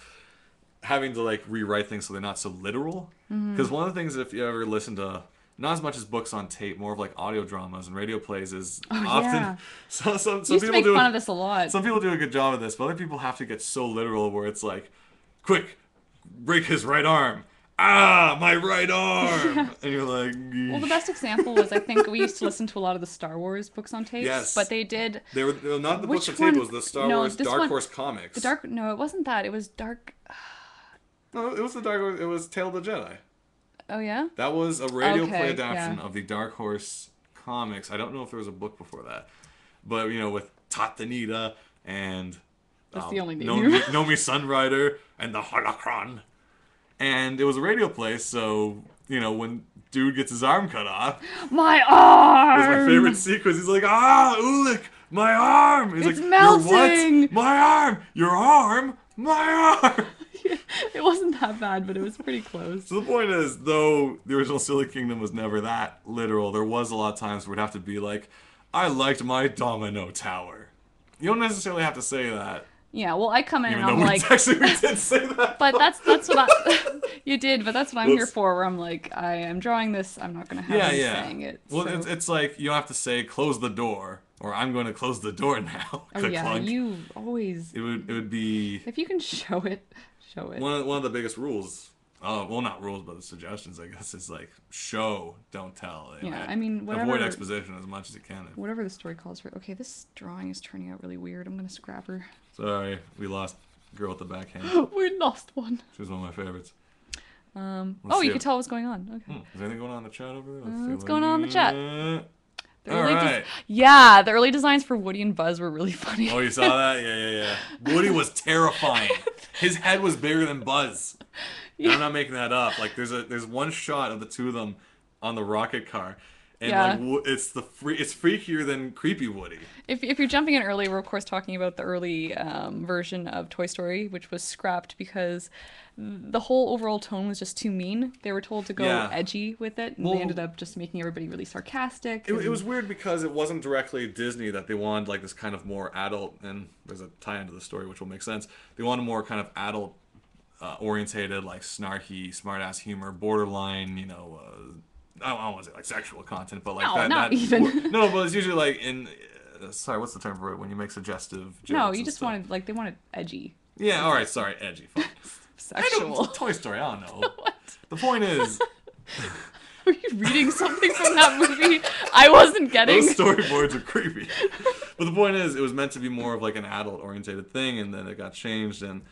having to like rewrite things so they're not so literal. Because one of the things, if you ever listen to not as much as books on tape, more of like audio dramas and radio plays is often. Yeah. Some Used to people make do fun of this a lot. some people do a good job of this, but other people have to get so literal where it's like, quick, break his right arm. Ah, my right arm. And you're like, Well, the best example was I think we used to listen to a lot of the Star Wars books on tape. Yes. But they did they were not the books Which on tape. one? It was the Star No, Wars this Dark one- Horse comics. the dark. No, it wasn't that. It was dark. No, it was the Dark Horse. It was Tale of the Jedi. Oh yeah. That was a radio Okay, play adaptation yeah. of the Dark Horse comics. I don't know if there was a book before that, but you know, with Tatanita and That's the only name. Nomi Sunrider and the Holocron, and it was a radio play. So you know, when dude gets his arm cut off, My it arm. was my favorite sequence. He's like, Ulick, my arm. He's It's like, melting. Your what? My arm. Your arm. My arm. It wasn't that bad, but it was pretty close. So the point is, though the original Silly Kingdom was never that literal, there was a lot of times where it'd have to be like, I liked my domino tower. You don't necessarily have to say that. Yeah. Well, I come in Even and though I'm we like, actually we did say that. but that's what I. You did, but that's what I'm here Let's- for. Where I'm like, I am drawing this. I'm not gonna have him saying it. Well, so- it's like you don't have to say close the door or I'm going to close the door now. Oh Click yeah, clunk. you always. It would be If you can show it, show it. one of the biggest rules. Well, not rules, but the suggestions, I guess, is like show, don't tell. Yeah, I mean, avoid whatever. exposition as much as you can. Whatever the story calls for. Okay, this drawing is turning out really weird. I'm gonna scrap her. Sorry, we lost girl with the backhand. We lost one. She was one of my favorites. Oh, you can tell what's going on. Okay. Is there anything going on in the chat over there? What's going on in the chat? All right. Yeah, the early designs for Woody and Buzz were really funny. Oh, you saw that? Yeah. Woody was terrifying. His head was bigger than Buzz. And I'm not making that up. Like, there's one shot of the two of them on the rocket car, and like it's freakier than creepy Woody. If you're jumping in early, we're of course talking about the early version of Toy Story, which was scrapped because the whole overall tone was just too mean. They were told to go edgy with it, and they ended up just making everybody really sarcastic. It was weird because it wasn't directly Disney that they wanted like this kind of more adult, and there's a tie-in to the story which will make sense. They wanted more kind of adult orientated, like snarky, smart-ass humor, borderline, I don't want to say like sexual content, but like no, not even. No, but it's usually like in. Sorry, what's the term for it when you make suggestive jokes? No, you just wanted they wanted edgy. Yeah, all right, sorry, edgy. Fine. Sexual. Toy Story, I don't know. What? The point is. Are you reading something from that movie? I wasn't getting. Those storyboards are creepy. But the point is, it was meant to be more of like an adult-orientated thing, and then it got changed, and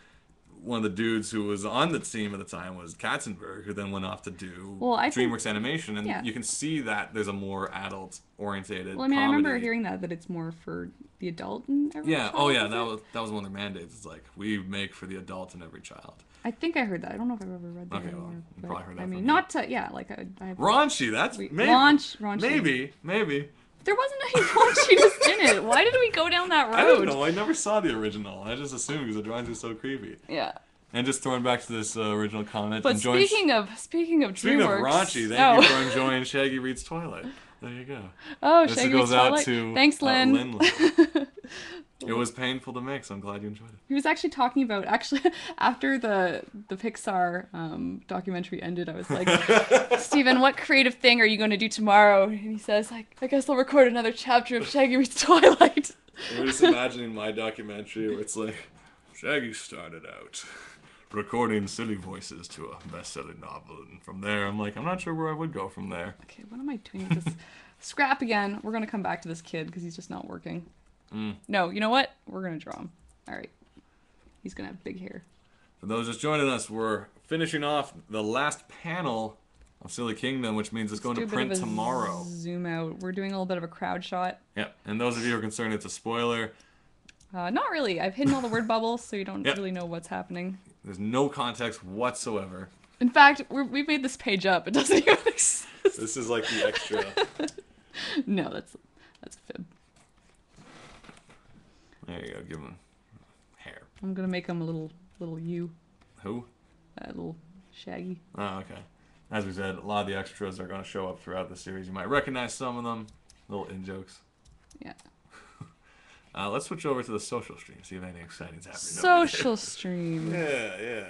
one of the dudes who was on the team at the time was Katzenberg, who then went off to do DreamWorks Animation, and you can see that there's a more adult-orientated Well, I mean, comedy. I remember hearing that it's more for the adult and every child. Oh yeah, that was one of their mandates. It's like, we make for the adult and every child. I think I heard that. I don't know if I've ever read that Okay, anywhere. well, you probably heard that I from mean, me. not to, like I have... Raunchy, that's... Maybe. Raunchy. Maybe. There wasn't any raunchiness in it. Why did we go down that road? I don't know. I never saw the original. I just assumed because the drawings are so creepy. Yeah. And just throwing back to this original comment. But speaking of DreamWorks... Speaking of raunchy, thank you for enjoying Shaggy Reads Twilight. There you go. Oh, this Shaggy goes Reads out Twilight. to Thanks, Lynn. It was painful to make, so I'm glad you enjoyed it. He was actually talking about, after the Pixar documentary ended, I was like, Steven, what creative thing are you going to do tomorrow? And he says, like, I guess I'll record another chapter of Shaggy Reads Twilight. We're just imagining my documentary where it's like, Shaggy started out recording silly voices to a best-selling novel, and from there, I'm like, I'm not sure where I would go from there. Okay, what am I doing with this? Scrap again. We're going to come back to this kid because he's just not working. No, you know what? We're going to draw him. All right. He's going to have big hair. For those just joining us, we're finishing off the last panel of Silly Kingdom, which means it's going to print tomorrow. Zoom out. We're doing a little bit of a crowd shot. Yeah, and those of you who are concerned it's a spoiler. Not really. I've hidden all the word bubbles, so you don't really know what's happening. There's no context whatsoever. In fact, we've made this page up. It doesn't even exist. This is like the extra. No, that's a fib. There you go. Give him hair. I'm gonna make him a little you. Who? A little Shaggy. Oh, okay. As we said, a lot of the extras are going to show up throughout the series. You might recognize some of them. Little in-jokes. Yeah. Let's switch over to the social stream. See if anything exciting's happening. Social stream. Yeah.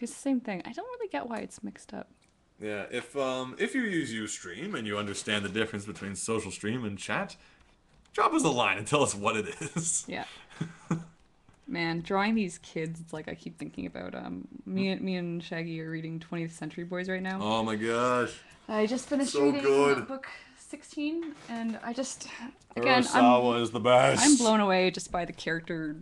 It's the same thing. I don't really get why it's mixed up. Yeah, if you use Ustream and you understand the difference between social stream and chat, drop us a line and tell us what it is. Yeah. Man, drawing these kids, it's like I keep thinking about me and Shaggy are reading 20th Century Boys right now. Oh my gosh. I just finished reading book 16, and I just again Kurosawa is the best. I'm blown away just by the character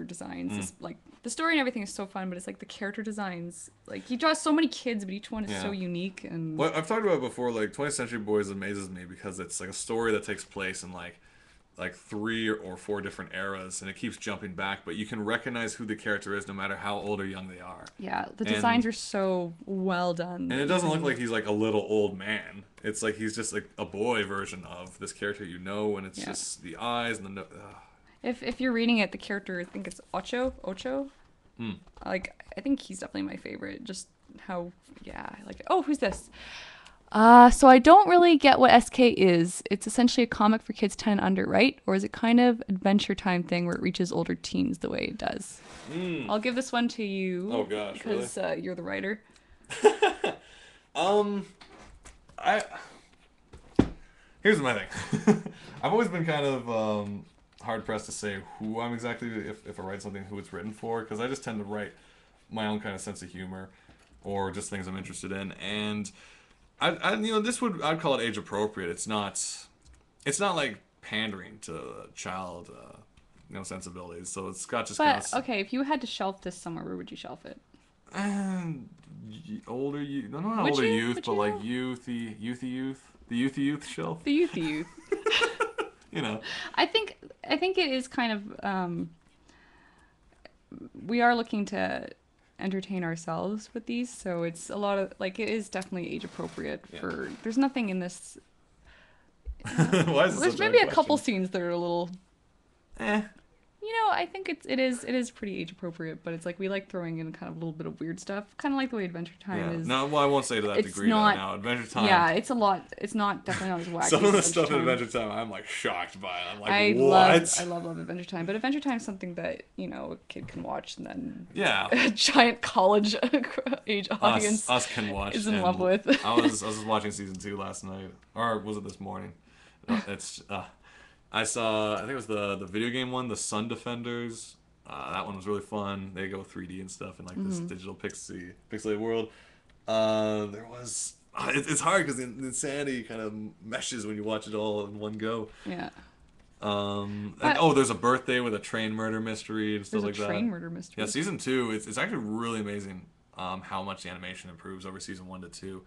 designs. It's, like, the story and everything is so fun, but it's like the character designs. Like, he draws so many kids, but each one is so unique. And well, I've talked about it before. Like 20th Century Boys amazes me because it's like a story that takes place in like 3 or 4 different eras, and it keeps jumping back. But you can recognize who the character is no matter how old or young they are. Yeah, the designs are so well done. And it doesn't look like he's like a little old man. It's like he's just like a boy version of this character, and it's just the eyes and the. If you're reading it, the character, I think it's Ocho. Like, I think he's definitely my favorite. Just how, I like it. Oh, who's this? So I don't really get what SK is. It's essentially a comic for kids 10 and under, right? Or is it kind of Adventure Time thing where it reaches older teens the way it does? I'll give this one to you. Oh gosh, because you're the writer. Here's my thing. I've always been kind of hard pressed to say who I'm exactly if I write something who it's written for, because I just tend to write my own kind of sense of humor or just things I'm interested in. And this would I'd call it age appropriate. It's not like pandering to child sensibilities. So it's got just kind But of okay, if you had to shelf this somewhere, where would you shelf it? and older youth, no, not Would older you? youth, Would but you like know? the youth shelf. The youth. You know, I think it is kind of we are looking to entertain ourselves with these, so it's a lot of like it is definitely age appropriate Yeah. for. There's nothing in this. why is this There's such a maybe hard a couple question? scenes that are a little. Eh. I think it is pretty age appropriate, but it's like we like throwing in kind of a little bit of weird stuff, kind of like the way Adventure Time Yeah. is. No, well, I won't say to that It's degree though. not. Now, Adventure Time. Yeah, it's a lot. It's not definitely not as wacky Some as of the Adventure stuff in Time. Adventure Time, I'm like shocked by. I'm like, I what? love Adventure Time, but Adventure Time is something that a kid can watch, and then Yeah. a giant college age audience Us can watch. is in and love with. I was watching season 2 last night, or was it this morning? It's I saw. I think it was the video game one, the Sun Defenders. That one was really fun. They go 3D and stuff in like this digital pixelated world. There was. It's hard because the insanity kind of meshes when you watch it all in one go. Yeah, And, But- there's a birthday with a train murder mystery and stuff there's a like train that. murder mystery. Yeah, season 2, it's actually really amazing how much the animation improves over season 1 to 2.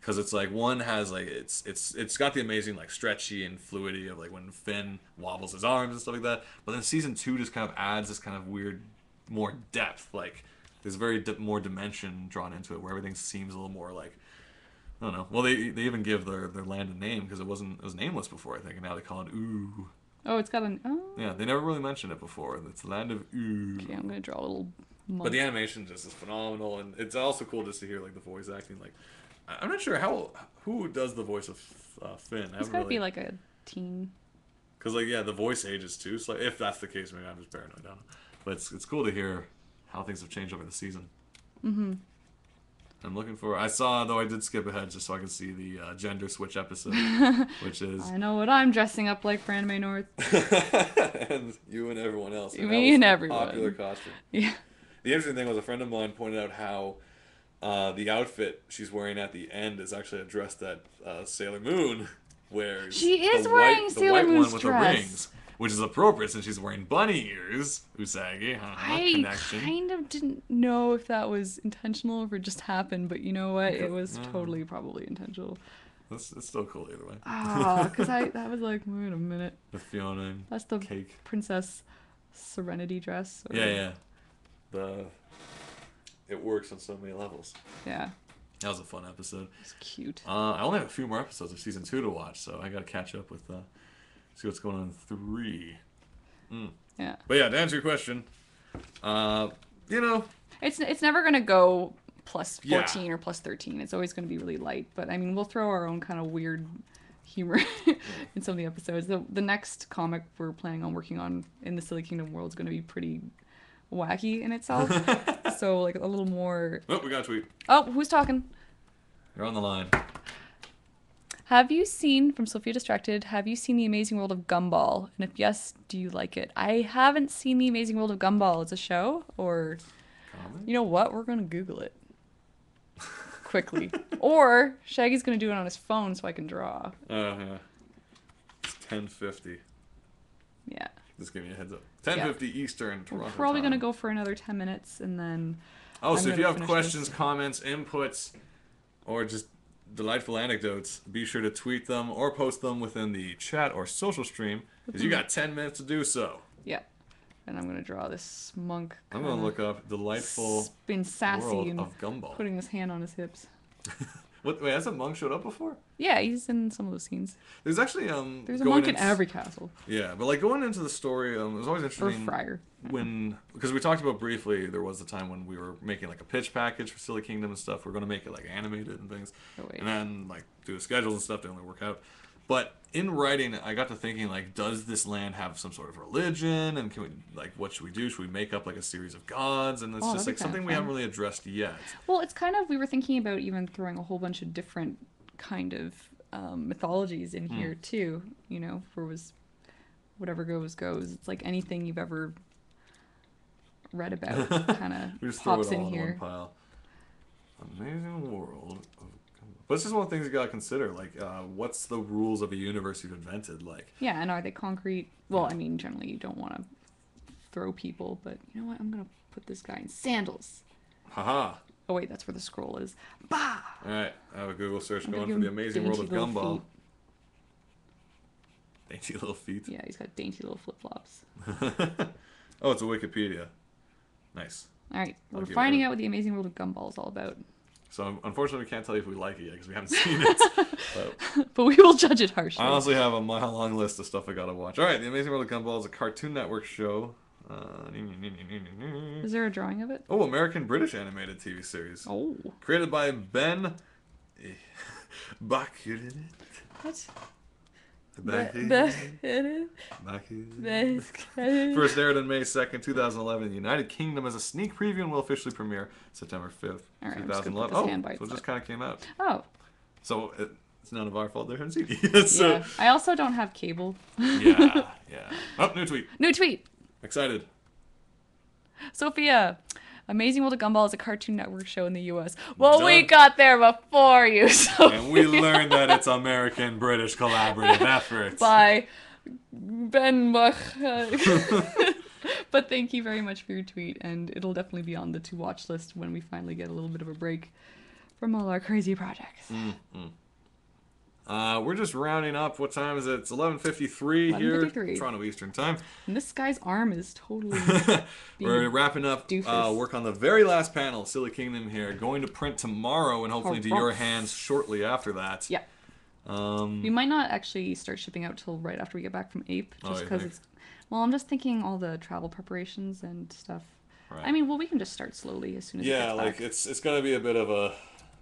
Because it's like one has like it's got the amazing like stretchy and fluidity of like when Finn wobbles his arms and stuff like that. But then season 2 just kind of adds this kind of weird, more depth. Like there's more dimension drawn into it where everything seems a little more like I don't know. Well, they even give their land a name because it was nameless before I think, and now they call it Ooh. Oh, it's got an. Oh. Yeah, they never really mentioned it before. It's the land of Ooh. Okay, I'm gonna draw a little. Monk. But the animation just is phenomenal, and it's also cool just to hear like the voice acting. Like, I'm not sure who does the voice of Finn. It's gotta be like a teen. Because like the voice ages too. So like, if that's the case, maybe I'm just paranoid. I don't know. But it's cool to hear how things have changed over the season. Mm-hmm. I'm looking for. I saw though I did skip ahead just so I can see the gender switch episode, which is I know what I'm dressing up like for Anime North. and you and everyone else. And Me that was and a everyone. popular costume. Yeah. The interesting thing was a friend of mine pointed out how the outfit she's wearing at the end is actually a dress that Sailor Moon wears. She is the wearing white, Sailor the white Moon's one with dress. the rings, which is appropriate since she's wearing bunny ears. Usagi, I connection. kind of didn't know if that was intentional or if it just happened, but you know what? It was Yeah. totally probably intentional. It's still cool either way. Because I was like, wait a minute. The Fiona That's the cake. Princess Serenity dress. Or, Yeah. It works on so many levels. Yeah. That was a fun episode. It's cute. I only have a few more episodes of season 2 to watch, so I got to catch up with see what's going on in 3. Yeah. But yeah, to answer your question, It's never gonna go plus Yeah. 14 or plus 13. It's always gonna be really light. But I mean, we'll throw our own kind of weird humor in some of the episodes. The next comic we're planning on working on in the Silly Kingdom world is gonna be pretty wacky in itself. So like a little more. oh, we got a tweet. Oh, who's talking? You're on the line. Have you seen, from Sophia Distracted, have you seen The Amazing World of Gumball? And if yes, do you like it? I haven't seen The Amazing World of Gumball. It's a show? Or, Comment? you know what? We're going to Google it quickly. Or Shaggy's going to do it on his phone so I can draw. Yeah. It's 10:50. Yeah. Just give me a heads up. 10:50 Eastern, Toronto. We're probably going to time. go for another 10 minutes and then... Oh, I'm so if gonna you have finish questions, this. comments, inputs, or just delightful anecdotes, be sure to tweet them or post them within the chat or social stream, because you got 10 minutes to do so. Yeah. And I'm going to draw this monk. I'm going to look up delightful Being sassy world and of Gumball. putting his hand on his hips. Wait, has a monk showed up before? Yeah, he's in some of those scenes. There's actually There's a going monk in into- every castle. Yeah, but like going into the story, it was always Or interesting friar. because we talked about briefly. There was the time when we were making like a pitch package for Silly Kingdom and stuff. We're going to make it like animated and things, Oh, wait. and then like do the schedules and stuff. They only work out. But in writing, I got to thinking like, does this land have some sort of religion? And can we like, what should we do? Should we make up like a series of gods? And it's Oh, just that'd like be kinda something we fun. haven't really addressed yet. Well, it's kind of, we were thinking about even throwing a whole bunch of different kind of mythologies in here too. You know, for was whatever goes goes. It's like anything you've ever read about kind We of just throw it pops all in in here. one pile. Amazing world of Gumball. But this is one of the things you gotta consider. Like, what's the rules of a universe you've invented? Like, Yeah, and are they concrete? Well, I mean, generally you don't want to throw people, but you know what? I'm gonna put this guy in sandals. haha. Oh wait, that's where the scroll is. Bah! All right, I have a Google search I'm gonna going give for the him amazing world of dainty little Gumball. feet. Dainty little feet. Yeah, he's got dainty little flip flops. Oh, it's a Wikipedia. Nice. All right, I'll we're give finding it- out what the amazing world of Gumball is all about. So unfortunately, we can't tell you if we like it yet because we haven't seen it. But But we will judge it harshly. I honestly have a mile-long list of stuff I gotta watch. All right, the Amazing World of Gumball is a Cartoon Network show. Is there a drawing of it? Oh, American-British animated TV series. Oh. Created by Ben Bakurin. What? Bakurin. First aired on May 2nd, 2011 in the United Kingdom as a sneak preview and will officially premiere September 5th, All right, I'm just gonna put 2011. this hand by So it its just side. kind of came out. Oh, So it's none of our fault they haven't seen it yet. So, yeah. I also don't have cable. yeah. Oh, new tweet. New tweet. Excited. Sophia, Amazing World of Gumball is a Cartoon Network show in the U.S. Well, we Done. got there before you, Sophia. And we learned that it's American-British collaborative effort. By Ben Bach. But thank you very much for your tweet, and it'll definitely be on the to-watch list when we finally get a little bit of a break from all our crazy projects. We're just rounding up. What time is it? It's 11:53 here, 11:53. Toronto Eastern Time. And this guy's arm is totally... We're wrapping up doofus. work on the very last panel, Silly Kingdom here. Going to print tomorrow and hopefully into your hands shortly after that. Yeah. We might not actually start shipping out till right after we get back from Ape, Oh, just you because think? it's... Well, I'm just thinking all the travel preparations and stuff. Right. I mean, well, we can just start slowly as soon as it Yeah, gets like back. it's gonna be a bit of a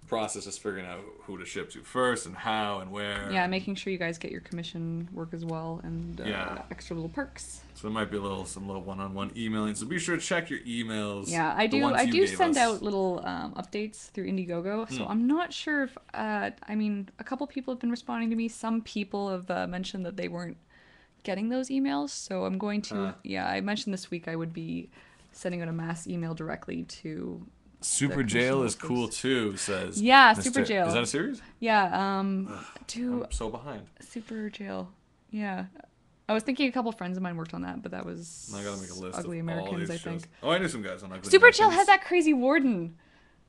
process just figuring out who to ship to first and how and where. Yeah, making sure you guys get your commission work as well and Yeah. extra little perks. So there might be some little one-on-one emailing. So be sure to check your emails. Yeah, I the do. ones I you do gave send us. out little updates through Indiegogo. So I'm not sure if. I mean, a couple people have been responding to me. Some people have mentioned that they weren't getting those emails. So I'm going to. Yeah, I mentioned this week I would be sending out a mass email directly to. Super the Jail is commission cool too, says. Yeah, Mr. Super Jail. Is that a series? Yeah. I'm To so behind. Super Jail. Yeah. I was thinking a couple friends of mine worked on that, but that was I gotta make a list Ugly of Americans, all these I shows. think. Oh, I knew some guys on Ugly Super Jail Americans. has that crazy warden.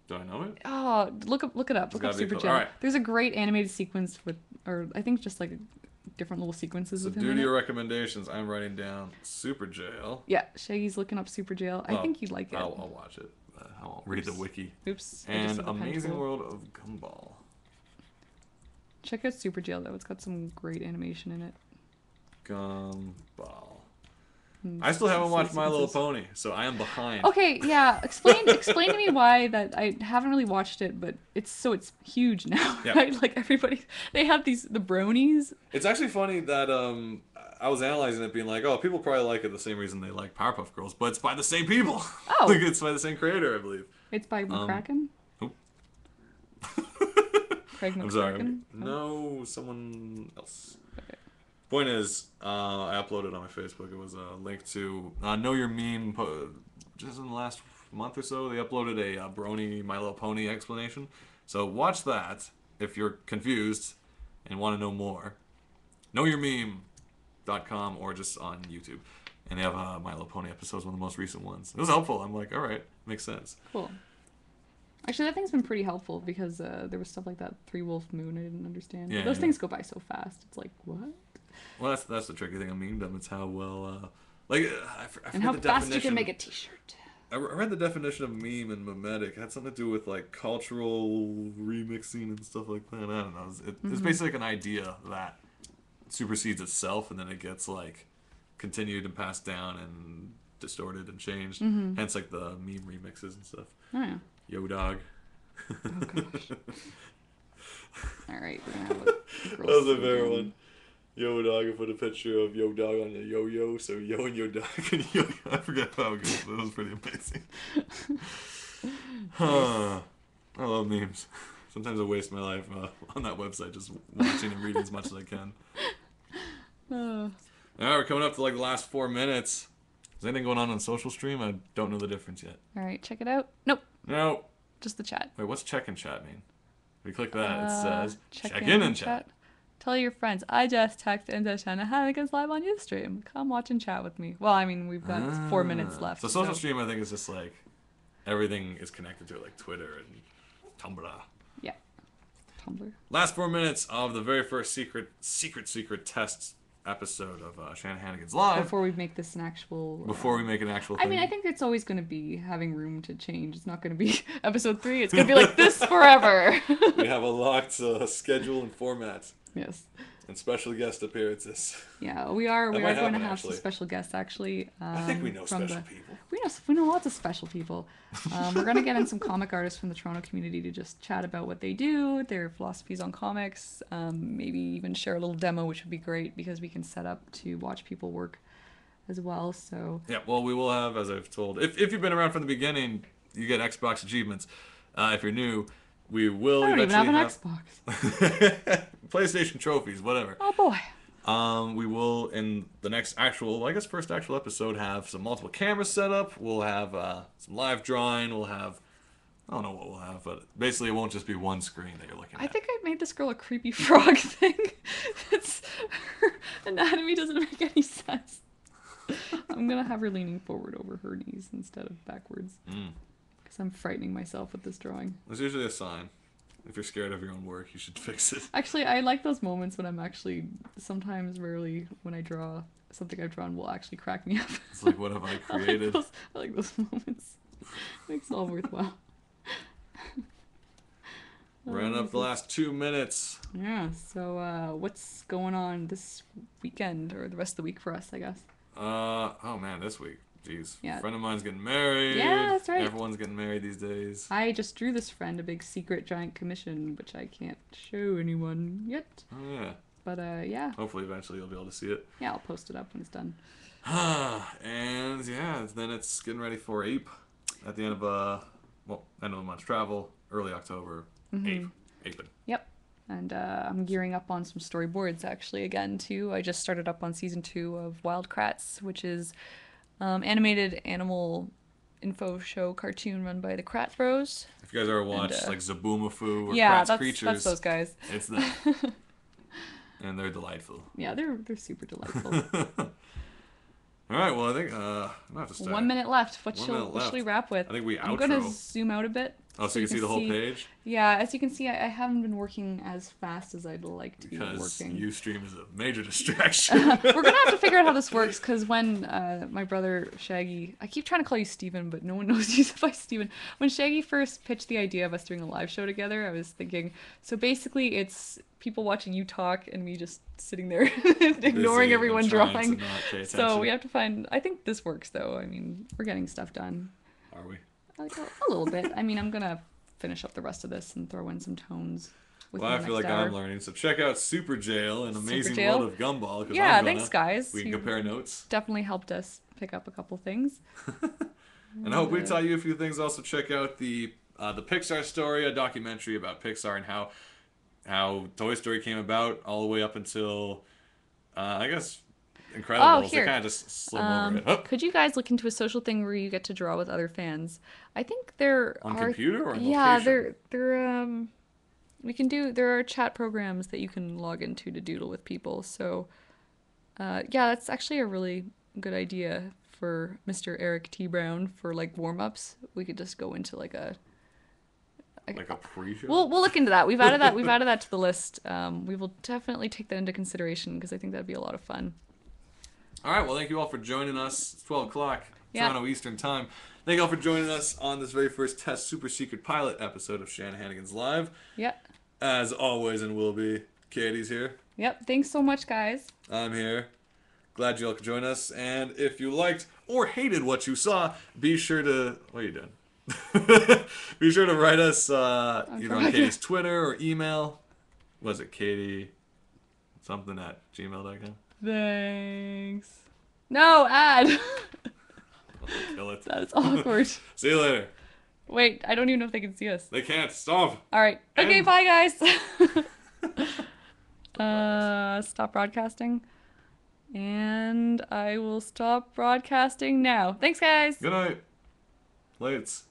Do I know it? Oh, look it up. Look up gotta be Super cool. Jail. Alright. There's a great animated sequence with, or I think just like different little sequences So with him due in to it. your recommendations, I'm writing down Super Jail. Yeah, Shaggy's looking up Super Jail. I Oh, think you'd like it. I'll watch it. I won't read the wiki. Oops. I just And said the pen Amazing tool. World of Gumball. Check out Super Jail though. It's got some great animation in it. Gumball. And I still haven't some watched My Little sequences. Pony, so I am behind. Okay, yeah. Explain to me why that I haven't really watched it, but it's huge now, Yeah. right? Like everybody, they have the bronies. It's actually funny that I was analyzing it, being like, oh, people probably like it the same reason they like Powerpuff Girls, but it's by the same people. Oh. Like it's by the same creator, I believe. It's by McCracken. who? Craig McCracken. I'm sorry. No, someone else. Okay. Point is, I uploaded on my Facebook. It was a link to Know Your Meme. Just in the last month or so, they uploaded a Brony My Little Pony explanation. So watch that if you're confused and want to know more. KnowYourMeme.com or just on YouTube. And they have My Little Pony episodes, one of the most recent ones. It was helpful. I'm like, all right, makes sense. Cool. Actually, that thing's been pretty helpful because there was stuff like that Three Wolf Moon I didn't understand. Yeah, Those yeah. things go by so fast. It's like, what? Well, that's the tricky thing. I mean, them. It's how well, I And how forget the fast you definition. can make a t-shirt. I read the definition of meme and memetic. It had something to do with like cultural remixing and stuff like that. I don't know. It's basically like an idea that supersedes itself, and then it gets like continued and passed down and distorted and changed. Hence, like the meme remixes and stuff. Oh, yeah. Yo, dog. Oh, gosh. All right, we're gonna have a That was a favorite one. Yo, dog. I put a picture of yo, dog on your yo-yo, so yo and yo, dog and yo. I forget how it goes, but it was pretty amazing. Huh. I love memes. Sometimes I waste my life on that website just watching and reading as much as I can. Oh. All right, we're coming up to like the last 4 minutes. Is anything going on social stream? I don't know the difference yet. All right, check it out. Nope, No. just the chat. Wait, what's check and chat mean? If you click that, it says check in and chat. Tell your friends. I just texted into Shanahannigans live on Ustream. Come watch and chat with me. Well, I mean, we've got 4 minutes left. So social stream, I think, is just like everything is connected to it, like Twitter and Tumblr. Yeah, Tumblr. Last 4 minutes of the very first secret test episode of Shanahannigan's Live. Before we make this an actual... Before we make an actual thing. I mean, I think it's always going to be having room to change. It's not going to be episode 3. It's going to be like this forever. We have a locked schedule and format. Yes. And special guest appearances. Yeah, we are going to have actually. some special guests, actually. I think we know special people. We know lots of special people. We're going to get in some comic artists from the Toronto community to just chat about what they do, their philosophies on comics, maybe even share a little demo, which would be great because we can set up to watch people work as well. So yeah, well, we will have, as I've told, if you've been around from the beginning, you get Xbox achievements. If you're new, we will I don't even have an Xbox. PlayStation trophies, whatever. Oh boy. We will, in the next first actual episode, have some multiple cameras set up. We'll have some live drawing. We'll have, I don't know what we'll have, but basically it won't just be one screen that you're looking at. I think I made this girl a creepy frog thing. Her anatomy doesn't make any sense. I'm going to have her leaning forward over her knees instead of backwards. Because I'm frightening myself with this drawing. There's usually a sign. If you're scared of your own work, you should fix it. Actually, I like those moments when I'm actually, sometimes rarely, when I draw something I've drawn will actually crack me up. It's like, what have I created? I like those moments. Makes it all worthwhile. Running up the last 2 minutes. Yeah, so what's going on this weekend, or the rest of the week for us, I guess? Oh man, this week. Jeez. Yeah. A friend of mine's getting married. Yeah, that's right. Everyone's getting married these days. I just drew this friend a big secret giant commission, which I can't show anyone yet. Oh yeah. But yeah. Hopefully eventually you'll be able to see it. Yeah, I'll post it up when it's done. And yeah, then it's getting ready for Ape at the end of end of the month. Travel, early October. Ape. Yep. And I'm gearing up on some storyboards actually again too. I just started up on season 2 of Wild Kratts, which is animated animal info show cartoon run by the Krat Bros. If you guys ever watched like Zaboomafoo or yeah, Kratts Creatures, that's those guys. It's them. And they're delightful. Yeah, they're super delightful. All right, well I think I'm gonna have to start. 1 minute left. What shall we wrap with? I think we outro. I'm gonna zoom out a bit. Oh, so you can see the whole page? Yeah, as you can see, I haven't been working as fast as I'd like to be working. Because Ustream is a major distraction. We're going to have to figure out how this works, because when my brother Shaggy... I keep trying to call you Steven, but no one knows you by Steven. When Shaggy first pitched the idea of us doing a live show together, I was thinking, so basically it's people watching you talk and me just sitting there ignoring everyone drawing. So we have to find... I think this works, though. I mean, we're getting stuff done. Are we? Like a little bit. I mean, I'm going to finish up the rest of this and throw in some tones. Well, I feel like I'm learning. So check out Super Jail, an amazing world of Gumball. Yeah, thanks, guys. We can compare notes. Definitely helped us pick up a couple things. And I hope we taught you a few things. Also, check out the Pixar story, a documentary about Pixar and how Toy Story came about, all the way up until, I guess, Incredibles. Here. They kind of just slid over it. Oh. Could you guys look into a social thing where you get to draw with other fans? I think there on are... computer or on yeah, location? there are chat programs that you can log into to doodle with people. So, yeah, that's actually a really good idea for Mr. Eric T. Brown for like warm-ups. We could just go into like a pre-show? We'll look into that. We've added that to the list. We will definitely take that into consideration because I think that'd be a lot of fun. All right, well, thank you all for joining us. It's 12 o'clock, Toronto Eastern Time. Thank you all for joining us on this very first test super secret pilot episode of Shanahannigan's Live. Yep. As always and will be, Katie's here. Yep, thanks so much, guys. I'm here. Glad you all could join us. And if you liked or hated what you saw, be sure to... What are you doing? Be sure to write us either on Katie's Twitter or email. Was it Katie something at gmail.com? Thanks. No, ad. I'll kill it. That's awkward. See you later. Wait, I don't even know if they can see us. They can't stop. All right. Okay, End. bye guys. Stop broadcasting. And I will stop broadcasting now. Thanks, guys. Good night. Lights.